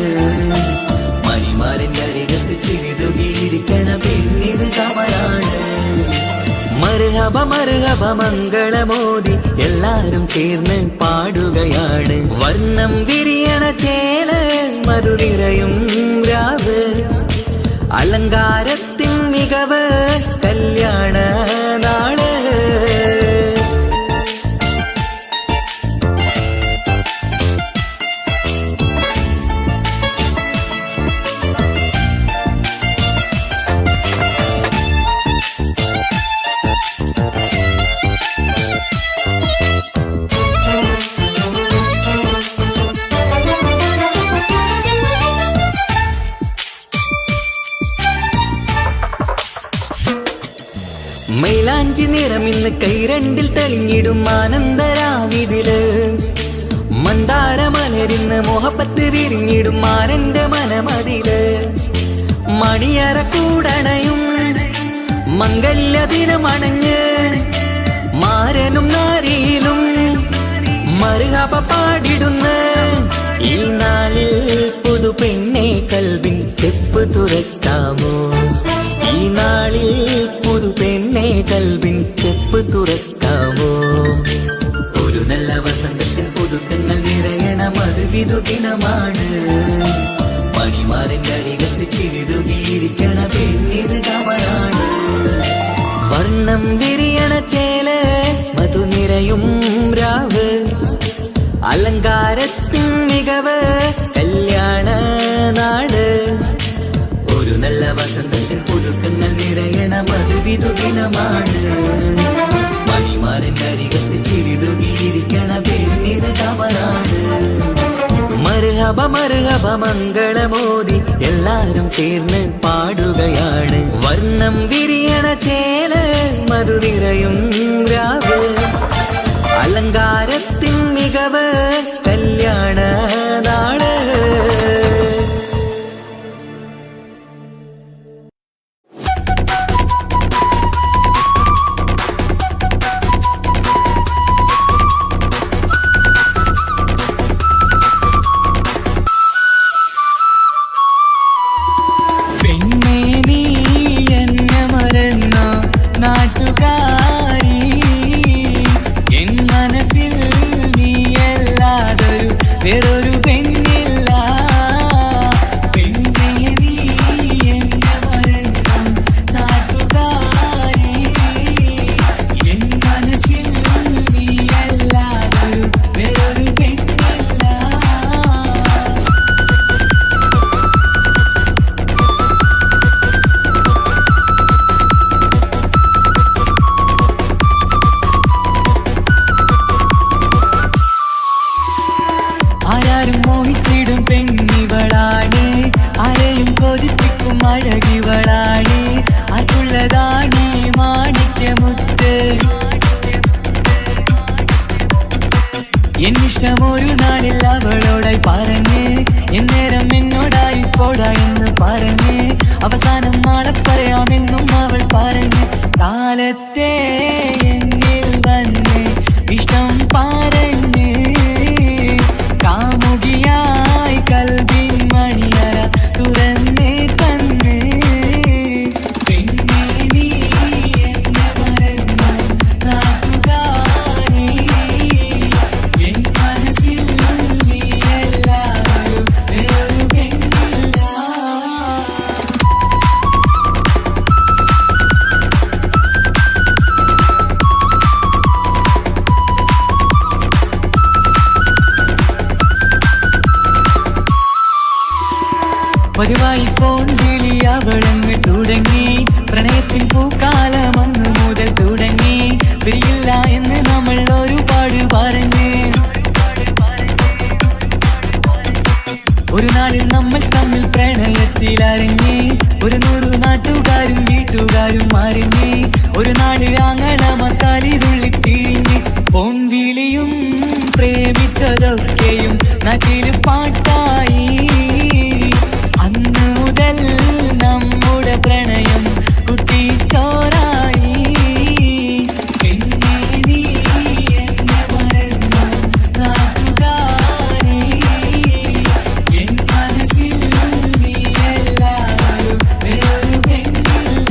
മണിമാരന്റെ അരികത്ത് ചിരിതുകിയിരിക്കണ പെണ്ണിത് കമലാണ്. മർഹബ മർഹബ മംഗളമോദി എല്ലാരും ചേർന്ന് പാടുകയാണ്. വർണ്ണം വിരിയണ ചേല മധു നിറയും രാവ്, അലങ്കാരത്തിൻ മികവ് കല്യാണ നാള്. മൈലാഞ്ചി നിറമിന്ന് കൈരണ്ടിൽ തെളിഞ്ഞിടും ആനന്ദരാവിതില്. മന്ദാരമലരിന്ന് മോഹപ്പത്ത് വിരിഞ്ഞിടും മാനന്റെ മനമതില്. മണിയറ കൂടണയും മംഗല്യ ദിനമണഞ്ഞ് മാരനും നാരിയിലും മർഹബ പാടിടുന്ന ഈ നാളിൽ പുതു പെണ്ണെ കൽവിൻ ചെപ്പ് തുറക്കാമോ? ഈ നാളിൽ പുതു പെണ്ണെ കൽവിൻ ചെപ്പ് തുറക്കാമോ? ഒരു നല്ല വസന്തത്തിൽ പുതുക്കങ്ങൾ നിറയണം, അത് വിധുദിനമാണ്. മണിമാരന്റെ അരികത്ത് ചിരിതുകിയിരിക്കണ പെണ്ണിത് കമലാണ്. വർണ്ണം വിരിയണ ചേല മധു നിറയും രാവ്, അലങ്കാരത്തിൻ മികവ് കല്യാണ നാള്. ഒരു നല്ല വസന്തത്തിൽ പുതുക്കങ്ങൾ നിറയണം, അത് വിധുദിനമാണ്. മണിമാരന്റെ അരികത്ത് ചിരിതുകിയിരിക്കണ പെണ്ണിത് കമലാണ്. മർഹബ മർഹബ മംഗളമോദി എല്ലാരും ചേർന്ന് പാടുകയാണ്. വർണ്ണം വിരിയണ ചേല മധു നിറയും രാവ്, അലങ്കാരത്തിൻ മികവ് കല്യാണ നാള്. വേറൊരു പെണ്ണില്ല, പെണ്ണേ നീ എന്നെ മറന്ന നാട്ടുകാരി. എൻ മനസ്സിൽ നീയല്ലാതൊരു വേറൊരു പെണ്ണില്ല. ആരാരും മോഹിച്ചിടും പെണ്ണിവളാണ്, ആരെയും കൊതിപ്പിക്കും അഴകിവളാണ്. അതുള്ളതാണ് മാണിക്യമുത്ത്. എന്നിഷ്ടമൊരു നാളിൽ അവളോടായി പറഞ്ഞ്, എന്നേരം എന്നോടായി പോടാ എന്ന് പറഞ്ഞ്, അവസാനം നാളെ പറയാമെന്നും അവൾ പറഞ്ഞ്. കാലത്തെ പതിവായി ഫോൺ വിളി അവളങ്ങ് തുടങ്ങി. പ്രണയത്തിൻ പൂക്കാലം അന്ന് മുതൽ തുടങ്ങി. പിരിയില്ല എന്ന് നമ്മൾ ഒരുപാട് പറഞ്ഞ്. ഒരു നാളിൽ നമ്മൾ തമ്മിൽ പ്രണയത്തിലറിഞ്ഞ്. 100 നാട്ടുകാരും വീട്ടുകാരും അറിഞ്ഞ്. ഒരു നാട് ആങ്ങളമക്കാലിതുള്ളി തിരിഞ്ഞ്. ഫോൺ വിളിയും പ്രേമിച്ചതൊക്കെയും നാട്ടിൽ പാട്ടായി. അന്ന് മുതൽ നമ്മുടെ പ്രണയം കുട്ടിച്ചോറായി. പിന്നെ നീ എന്നെ മറന്നു നാട്ടുകാരി. എൻ മനസ്സിൽ നീയല്ലാതെ വേറൊരു പെണ്ണില്ല.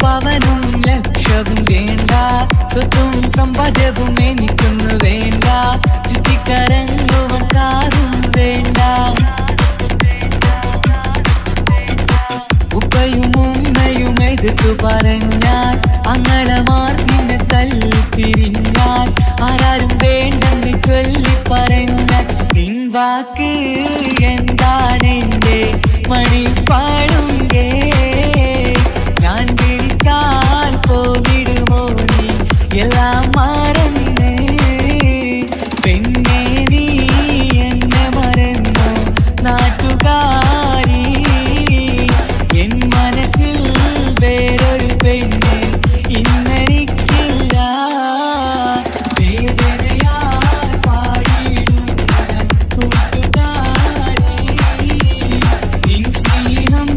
പവനും ലക്ഷവും വേണ്ട, സ്വത്തും സമ്പാദ്യവും എനിക്കൊന്നു വേണ്ട. ചുറ്റിക്കറങ്ങുവാൻ കാറും വേണ്ട. ഉപ്പയും ഉമ്മയും എതിർത്തു പറഞ്ഞാൽ, അങ്ങളമാർ നിന്നെ തല്ലിപ്പിരിഞ്ഞാൽ, ആരാരും വേണ്ടെന്ന് ചൊല്ലി പറഞ്ഞാൽ, നിൻ വാക്ക് എന്താണെന്റെ മണിപ്പാടുങ്കേ. ഞാൻ വിളിച്ചാൽ പോവിടുമോ നീ എല്ലാം മറന്ന്. പെണ്ണെ നീ എന്നെ മറന്നു നാട്ടുകാരി. എൻ മനസ്സിൽ വേറൊരു പെണ്ണ് ഇന്നെനിക്കില്ല. വേദനയാൽ പാടിയിടുന്ന കൂട്ടുകാരി, നിൻ സ്നേഹം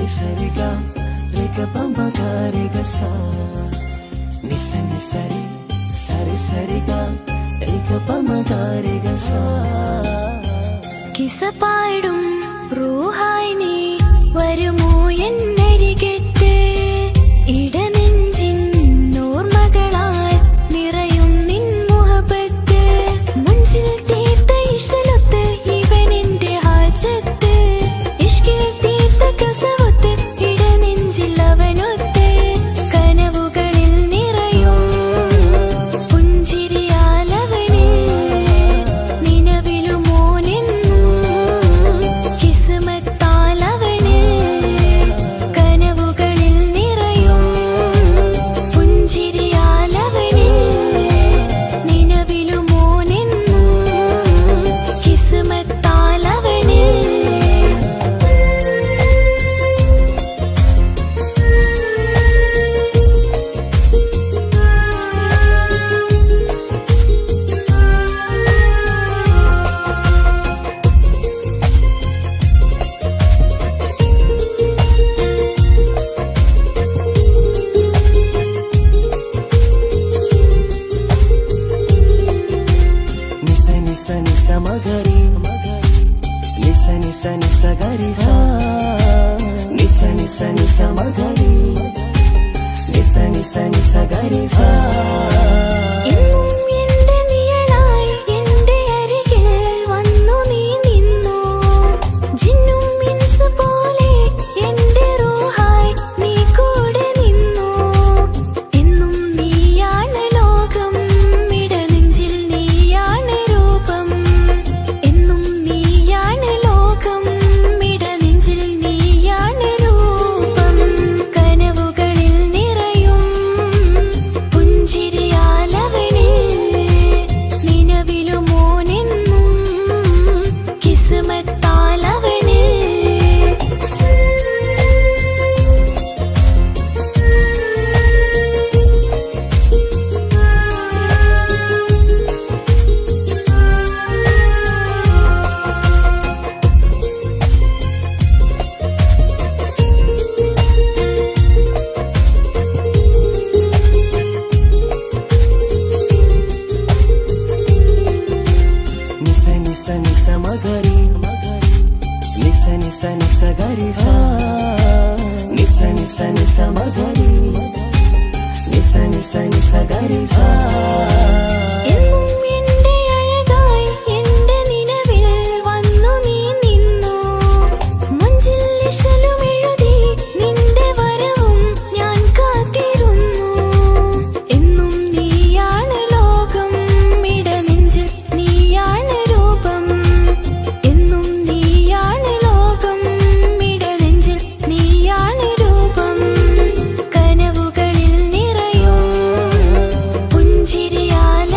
സരിഗ രഗ പമ ഗരിഗ സ നിസനി സരി സരി സരിഗ രഗ പമ ഗരിഗ സ കിസ പാടും റൂഹായി നീ വരുമോ എന്നരികത്ത് ഇടനെഞ്ചിൻ ഓർമ്മകളാൽ നിറയും നിൻ മുഹബത്ത് മുഞ്ചിൽ തീർത്ത ഇശലൊത്ത് ഇവനെന്റെ ഹാജത്ത് ഇഷ്കിൽ തീർത്ത കസവത്ത് ഇടനെഞ്ചിൽ അവനൊത്ത് കനവുകളിൽ നിറയും പുഞ്ചിരിയാലവന് നിലവിലുമോനെന്നും കിസ്മത്താലവന് കനവുകളിൽ നിറയും പുഞ്ചിരിയാലവന് നിലവിലുമോനെന്നും കിസ്മത്താലവന് നിസ നിസ നിസ മഗരി നിസ നിസ നിസ ഗരി സ നിസ നിസ നിസ മഗരി നിസ നിസ നിസ ഗരി സ എന്നും എന്റെ നിഴലായി എന്റെ അരികിൽ വന്നു നീ നിന്നു ജിന്നും മിൻസ് പോലെ എന്റെ റൂഹായി നീ കൂടെ നിന്നു എന്നും നീയാണ് ലോകം ഇടനെഞ്ചിൽ നീയാണ് രൂപം എന്നും നീയാണ് ലോകം ഇടനെഞ്ചിൽ നീയാണ് രൂപം കനവുകളിൽ നിറയും പുഞ്ചിരിയാലവന് നിലവിലുമോനെന്നും കിസ്മത്താലവന് നിസ നിസ നിസ മഗരി നിസ നിസ നിസ ഗരി സ നിസ നിസ നിസ മഗരി നിസ നിസ നിസ ഗരി സ എന്നും എന്റെ അഴകായി എന്റെ നിലവിൽ വന്നു നീ നിന്നു മുഞ്ചിൽ ഇശലും എഴുതി നിന്റെ വരവും ഞാൻ കാത്തിരുന്നു എന്നും നീയാണ് ലോകം ഇടനെഞ്ചിൽ നീയാണ് രൂപം എന്നും നീയാണ് ലോകം ഇടനെഞ്ചിൽ നീയാണ് രൂപം കനവുകളിൽ നിറയും പുഞ്ചിരിയാല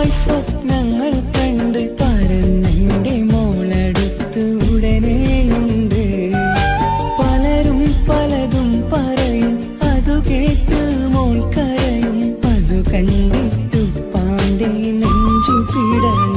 നിനക്കായി സ്വപ്നങ്ങൾ കണ്ട് പരന്നെന്റെ മോളടുത്ത് ഉടനെയുണ്ട്. പലരും പലതും പറയും, അതു കേട്ട് മോൾ കരയും. അതു കണ്ടിട്ടു പാന്റെ നെഞ്ചു പിടയും.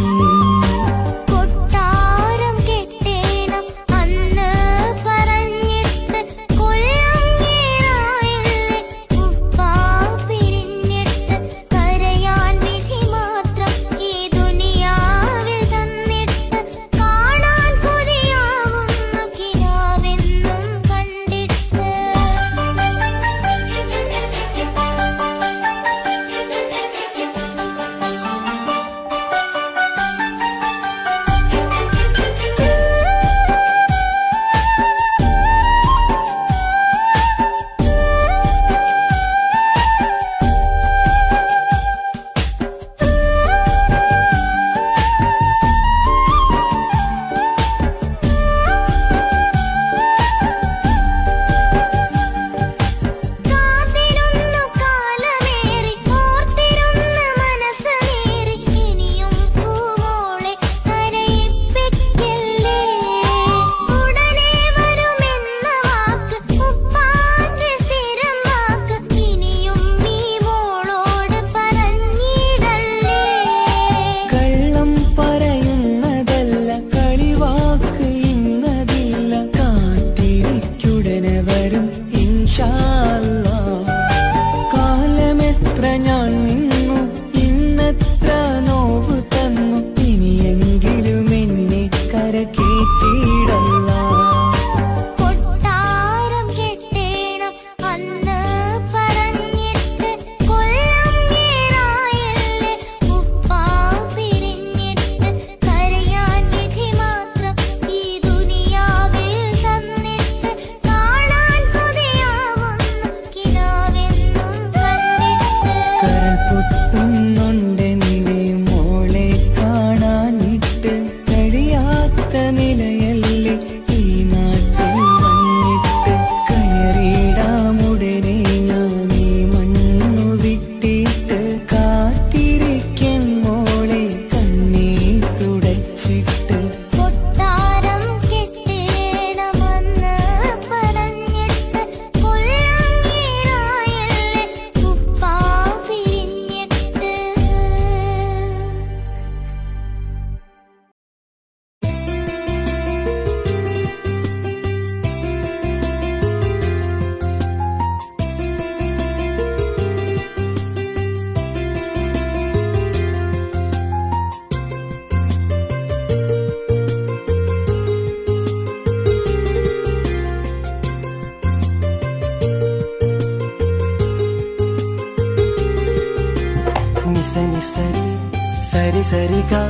సరి సరిగా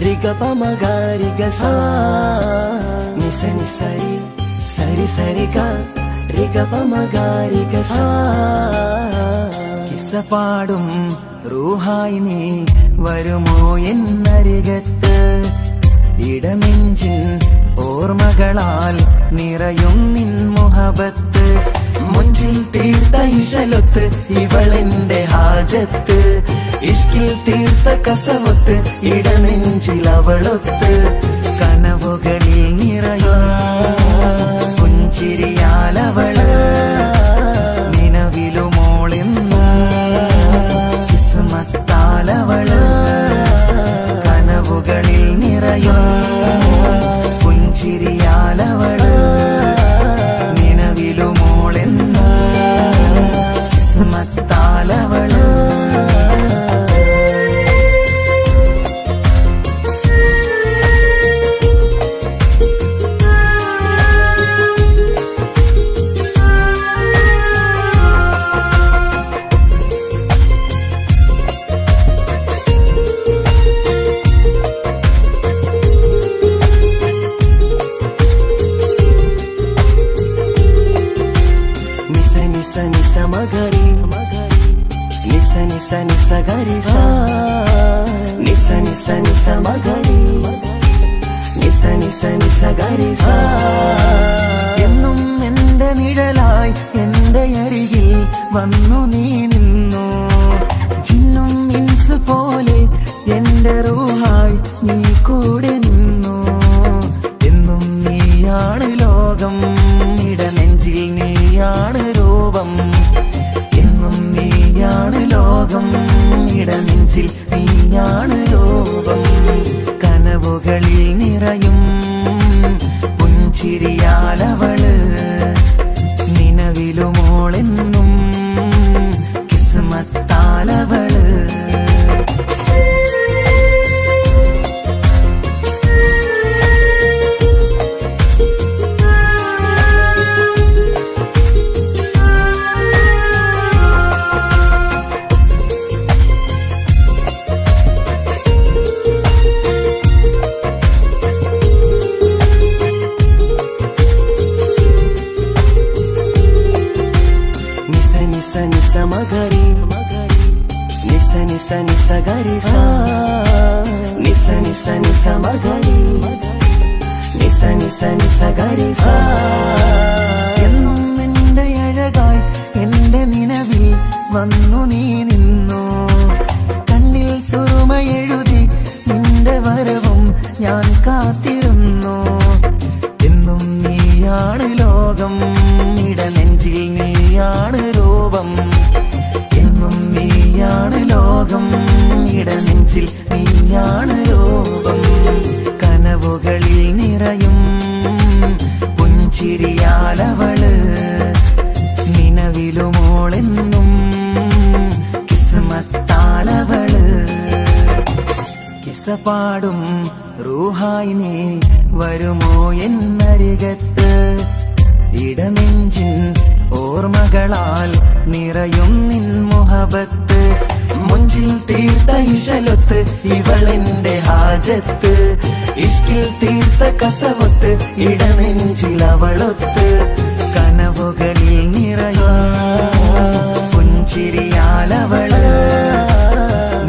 రిగ పమగారిగ సా నిసని సరి సరి సరిగా రిగ పమగారిగ సా കിസ്സപാടും റൂഹായി നീ വരുമോ എന്നരികത്ത് ഇടനെഞ്ചിൻ ഓർമ്മകളാൽ നിറയും നിൻ മുഹബത്ത് മുഞ്ചിൽ തീർത്ത ഇശലൊത്ത് ഇവളെന്റെ ഹാജത്ത് ഇഷ്കിൽ തീർത്ത കസവത്ത് ഇടനെഞ്ചിൽ അവളൊത്ത് കനവുകളിൽ നിറയും പുഞ്ചിരിയാലവള് നിലവിലുമോളെന്ന് കിസ്മത്താലവള് കനവുകളിൽ നിറയും പുഞ്ചിരിയാലവള് നിലവിലുമോളെന്ന് കിസ്മത്താലവള് എന്നും എന്റെ നിഴലായി എന്റെ അരികിൽ വന്നു നീ നിന്നു ജിന്നും ഇൻസ് പോലെ രൂപം എന്നും നീയാണ് ലോകം ഇടനെഞ്ചിൽ നീയാണ് രൂപം കനവുകളിൽ നിറയും പുഞ്ചിരിയാലവള് നിലവിലുമോളെന്നും കിസ്മത്താലവള് മഗരി നിസ നിസ നിസ ഗരി സാ നിസ നിസ നിസ മഗരി നിസ നിസ നിസ ഗരി സാ എന്നും നിന്റെ അഴകായി എന്റെ നിലവിൽ വന്നു നീ നിന്നു കണ്ണിൽ സുറുമ എഴുതി നിന്റെ വരവും ഞാൻ കാത്തിരുന്നു എന്നും നീയാണ് ലോകം ഇടനെഞ്ചിൽ നീയാണ് രൂപം എന്നും നീയാണ് ലോകം ഇടനെഞ്ചിൽ നീയാണ് രൂപം കനവുകളിൽ നിറയും പുഞ്ചിരിയാലവള് നിലവിലുമോളെന്നും കിസ്മത്താലവള് കിസപാടും റൂഹായി നീ വരുമോ എന്നരികത്ത് ഇടനെഞ്ചിൻ ഓർമ്മകളാൽ നിറയും നിൻ മുഹബത്ത് മുഞ്ചിൽ തീർത്ത ഇശലൊത്ത് ഇവളെന്റെ ഹാജത്ത് ഇഷ്കിൽ തീർത്ത കസവത്ത് ഇടനെഞ്ചിൽ അവളൊത്ത് കനവുകളിൽ നിറയും പുഞ്ചിരിയാലവള്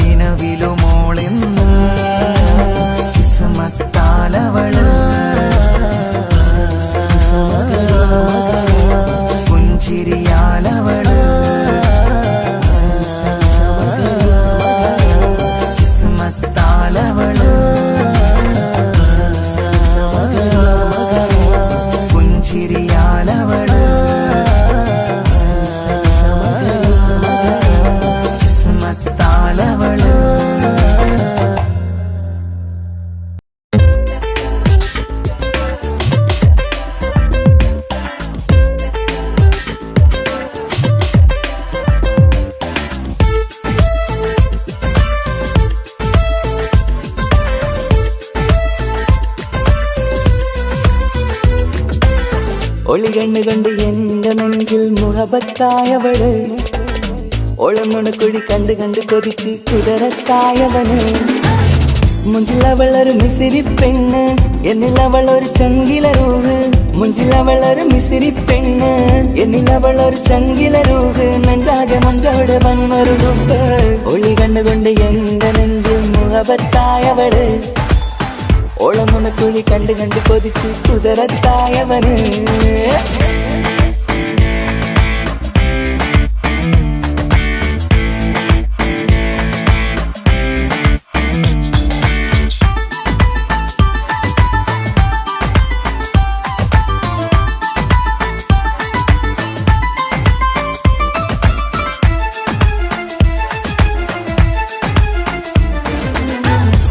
നിലവിലുമോളെന്ന് കിസ്മത്താലവള് പുഞ്ചിരിയാലവള് കിസ്മത്താലവള് പുഞ്ചിരിയാലവള് കിസ്മത്താലവള് ഒളികണ്ണ് കണ്ട് എന്റെ നെഞ്ചിൽ മുഹബത്തായവള് ഒളമുണക്കുഴി കണ്ട് കണ്ട് കൊതിച്ച് കുതിരത്തായവന് മുഞ്ചിലവളൊരു മിസിരി പെണ്ണ് എന്നിലവളൊരു ചങ്കിലരൂഹ് മുഞ്ചിലവളൊരു മിസിരി പെണ്ണ് എന്നിലവളൊരു ചങ്കിലരൂഹ് നെഞ്ചാകെ മഞ്ചോട് വന്നൊരു ലുപ്പ് ഒളി കണ്ടുകൊണ്ട് എന്റെ നെഞ്ചിൽ മുഹബത്തായവള് ഓളമുണക്കുഴി കണ്ട് കണ്ട് കൊതിച്ച് കുതിരത്തായവന്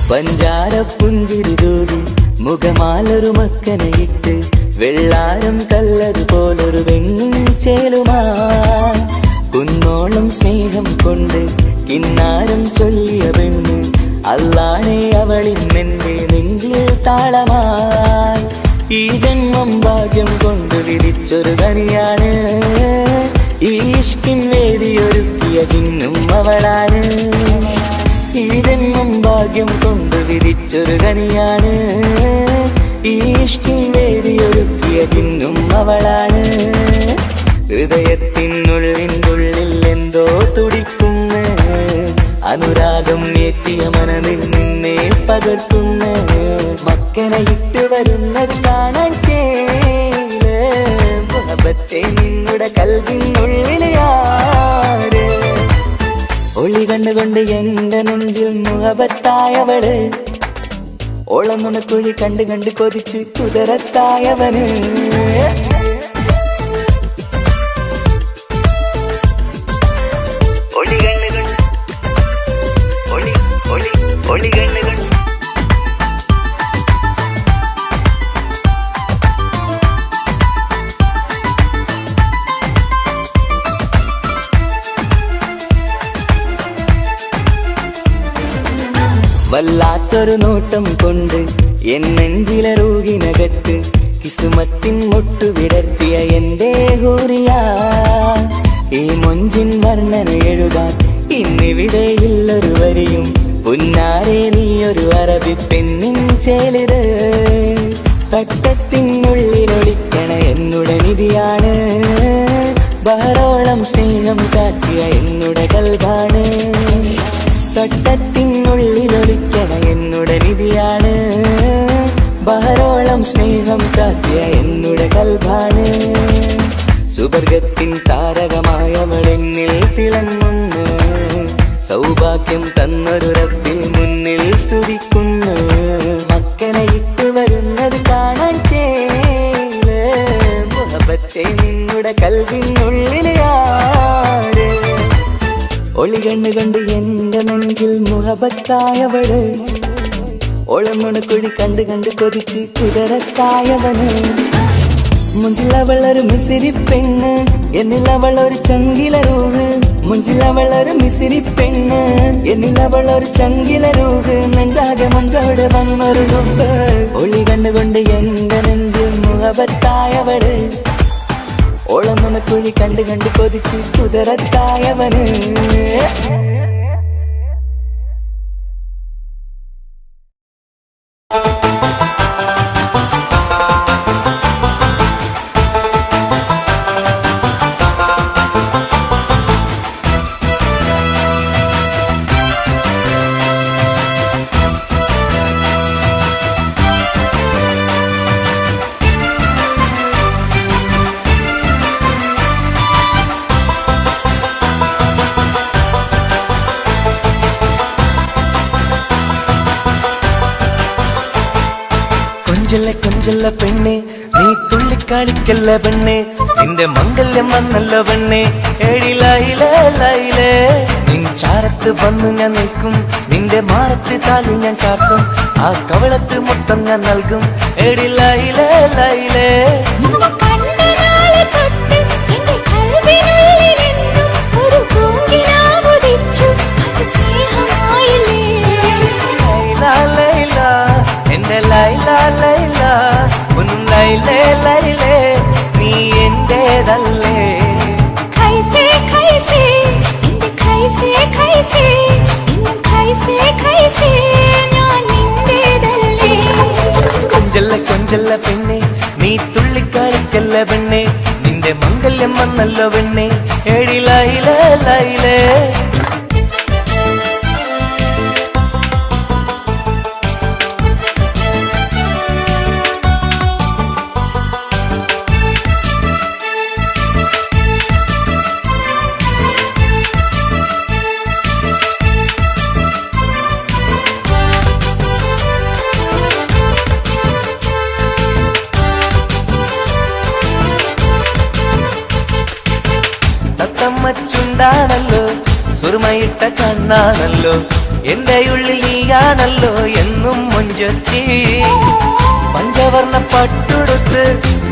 പഞ്ചാര പുഞ്ചിരി തൂകി മുഖമാലൊരു മക്കനയിട്ട് വെള്ളാരം കല്ലത് പോലൊരു വെണ്ണുചേലുമാ കുന്നോളം സ്നേഹം കൊണ്ട് കിന്നാരം ചൊല്ലിയ പെണ്ണ് അല്ലാണെ അവളിന്നെന്റെ നെഞ്ചിൽ താളമായി ഈ ജന്മം ഭാഗ്യം കൊണ്ട് വിധിച്ചൊരു കനിയാണ് ഈ ഇഷ്കിൻ വേദിയൊരുക്കിയ ജിന്നും അവളാണ് ഈ ജന്മം ഭാഗ്യം കൊണ്ട് വിധിച്ചൊരു കനിയാണ് ഈ ഇഷ്കിൻ വേദിയൊരുക്കിയ ജിന്നും അവളാണ് ഹൃദയത്തിനുള്ളിനുള്ളിൽ എന്തോ തുടിക്കുന്ന അനുരാഗം ഏറ്റിയ മനതിൽ നിന്നെ പകർത്തുന്ന മക്കനെ ഇട്ട് വരുന്നത് കാണാൻ ചേല് മുഹബത്തെ നിന്നുടെ കൽവിനുള്ളിൽ ആര് ഒളി കണ്ടുകൊണ്ട് എന്റെ നെഞ്ചിൽ മുഹബത്തായവള് ഓളമുണക്കുഴി കണ്ട് കണ്ട് കൊതിച്ച് കുതിരത്തായവന് വല്ലാത്തൊരു നോട്ടം കൊണ്ട് എൻ നെഞ്ചിലെ റൂഹിനകത്ത് കിസുമത്തിൻ മുട്ടു വിടർത്തിയ എന്റെ ഹൂറിയ ഈ മൊഞ്ചിൻ വർണ്ണന എഴുതാൻ ഇന്നിവിടെയില്ലൊരു വരിയും പുന്നാരെ നീയൊരു അറബി പെണ്ണിൻ ചേലിത് തട്ടത്തിനുള്ളിലൊളിക്കണ എന്നുടെ നിധിയാണ് ബഹറോളം സ്നേഹം കാട്ടിയ എന്നുടെ കൽബാണ് തട്ടത്തിനുള്ളിലൊളിക്കണ എന്നുടെ നിധിയാണ് ബഹറോളം സ്നേഹം കാട്ടിയ എന്നുടെ കൽബാണ് സുവർഗത്തിൻ താരകമായവളെന്നിൽ തിളങ്ങുന്നു സൗഭാഗ്യം തന്നൊരു റബ്ബിൽ മുന്നിൽ സ്തുതിക്കുന്നു മക്കനെ ഇട്ട് വരുന്നത് കാണാൻ ചേല് മുഹബത്തെ നിന്നുടെ കൽവിനുള്ളിലെ ആര് ഒളി കണ്ണു കണ്ട് എന്റെ നെഞ്ചിൽ മുഹബത്തായവള് ഒളമുണക്കുഴി കണ്ട് കണ്ട് കൊതിച്ച് കുതിരത്തായവന് മുഞ്ചിലവളൊരു മിസിരി പെണ്ണ് എന്നിലവളൊരു ചങ്കിലരൂഹ് മുഞ്ചിലവളൊരു മിസിരി പെണ്ണ് എന്നിലവളൊരു ചങ്കിലരൂഹ് നെഞ്ചാകെ മഞ്ചോട് വന്നൊരു നുപ്പ് ഒളി കണ്ടുകൊണ്ട് എന്റെ നെഞ്ചിൽ മുഹബത്തായവള് ഓളമുണക്കുഴി കണ്ട് കണ്ട് കൊതിച്ച് കുതിരത്തായവന് കൊഞ്ചല്ല പെണ്ണെ നീ തുള്ളിക്കാളിക്കല്ല പെണ്ണെ നിന്റെ മംഗല്യം വന്നല്ല പെണ്ണെ ഏഴിലായിലേ നിൻ ചാരത്ത് വന്നു ഞാൻ നിൽക്കും നിന്റെ മാറത്ത് താലി ഞാൻ കാട്ടും ആ കവളത്ത് മൊത്തം ഞാൻ നൽകും ഏഴിലായിലേ എന്റെ ലൈല ഒന്നും ലൈലേ നീ എന്റേതല്ലേ ഖൈസേ എന്റെ ഖൈസേ ഞാൻ നിന്റേതല്ലേ കൊഞ്ചല്ല പെണ്ണെ നീ തുള്ളിക്കാളിക്കല്ല പെണ്ണെ നിന്റെ മംഗല്യം വന്നല്ലോ പെണ്ണെ ഏഴിലായിലേ ചുണ്ടാണല്ലോ സുറുമയിട്ട കണ്ണാണല്ലോ എന്റെ ഉള്ളിൽ നീയാണല്ലോ എന്നും മൊഞ്ചത്തി പഞ്ചവർണ്ണ പട്ടുടുത്ത്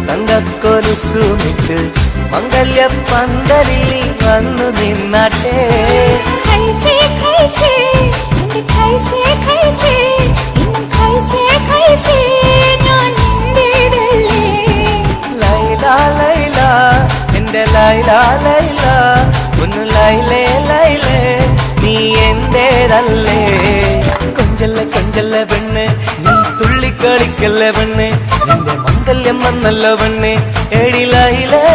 തങ്കക്കൊലുസുമിട്ട് മംഗല്യ പന്തലിൽ നീ വന്നു നിന്നാട്ടെ ലൈല എന്റെ ലൈല ഒന്ന് ലൈലേ നീ എന്റേതല്ലേ കൊഞ്ചല്ല പെണ്ണ് നീ തുള്ളിക്കളിക്കല്ല പെണ്ണ് നിന്റെ മംഗല്യം വന്നല്ലോ പെണ്ണ് ഏഴിലായിലേ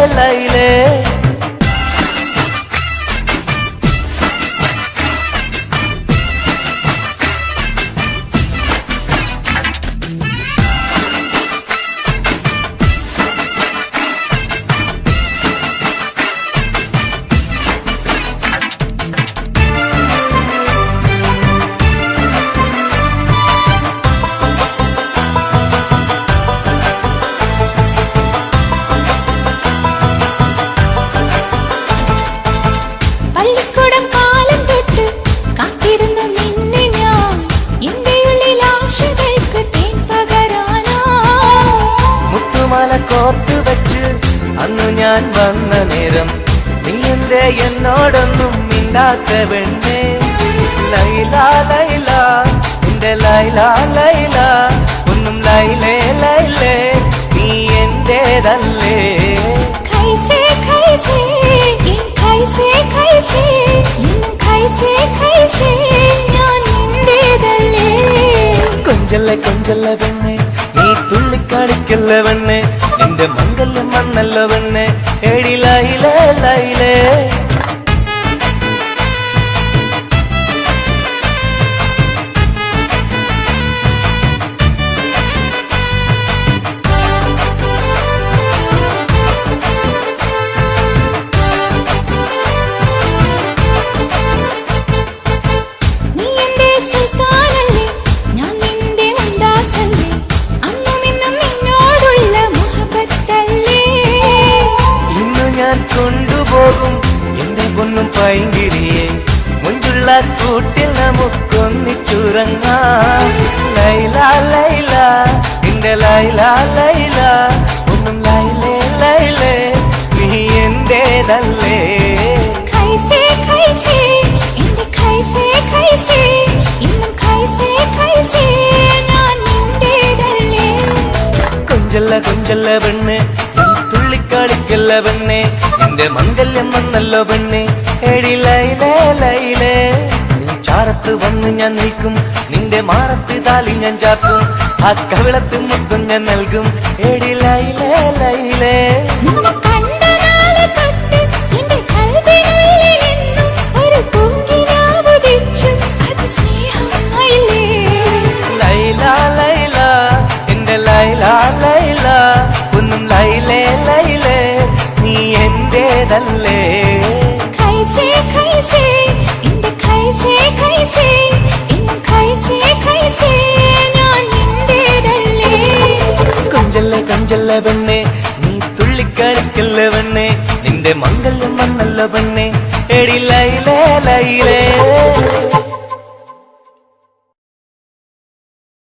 കോർത്തു വെച്ച് അന്നു ഞാൻ വന്ന നേരം നീ എന്തേ എന്നോടൊന്നും മിണ്ടാത്ത പെണ്ണേ ലൈല എന്റെ ലൈല ലൈല ഒന്നും ലൈലേ ലൈലേ നീ എന്റേതല്ലേ ഖൈസേ ഖൈസേ എൻ ഖൈസേ ഖൈസേ എന്നും ഖൈസേ ഖൈസേ ഞാൻ നിന്റേതല്ലേ കൊഞ്ചല്ലേ കൊഞ്ചല്ല പെണ്ണെ നീ തുള്ളിക്കാടിക്കല്ല പെണ്ണെ നിന്റെ മംഗല്യം വന്നല്ല പെണ്ണെ എടി ലൈലേ ലൈലേ നീ എന്റെ സുൽത്താനല്ലേ ഞാൻ നിന്റെ മുന്താസല്ലേ അന്നും ഇന്നും നിന്നോടുള്ള മുഹബത്തല്ലേ ഇന്നു ഞാൻ കൊണ്ടുപോകും എന്റെ പൊന്നും പൈങ്കിളിയെ മുഞ്ചുള്ള കൂട്ടിൽ നമുക്കൊന്നിച്ചുറങ്ങാം ലൈല ലൈല എന്റെ ലൈല ലൈല ഒന്നും ലൈലേ ലൈലേ നീ എന്റേതല്ലേ ഖൈസേ ഖൈസേ എന്റെ ഖൈസേ ഖൈസേ ഇന്നും ഖൈസേ ഖൈസേ ഞാൻ നിന്റേതല്ലേ കൊഞ്ചല്ല കൊഞ്ചല്ല പെണ്ണെ നീ തുള്ളിക്കാടിക്കല്ല പെണ്ണെ നിന്റെ മംഗല്യം വന്നല്ലോ പെണ്ണെ എടി ലൈലേ ലൈലേ നീ ചാരത്ത് വന്ന് ഞാൻ നിൽക്കും നിന്റെ മാറത്ത് താലി ഞാൻ ചാർത്തും ആ കവിളത്ത് മുത്തും ഞാൻ നൽകും എടി ലൈലേ ലൈലേ നിന്നെ കണ്ട നാളെ തൊട്ട് എന്റെ കൽവിനുള്ളിൽ എന്നും ഒരു പൂങ്കിനാവുദിച്ചു അത് സ്നേഹമായില്ലേ ലൈല ലൈല എന്റെ ലൈല ലൈല ഒന്നും ലൈലേ ലൈലേ നീ എന്റേതല്ലേ ഖൈസേ ഖൈസേ എന്റെ ഖൈസേ ഖൈസേ ഇന്നും ഖൈസേ ഖൈസേ ഞാൻ നിന്റേതല്ലേ കൊഞ്ചല്ലേ കൊഞ്ചല്ല പെണ്ണെ നീ തുള്ളിക്കളിക്കല്ല പെണ്ണെ നിന്റെ മംഗല്യം വന്നല്ല പെണ്ണെ എടി ലൈലേ ലൈലേ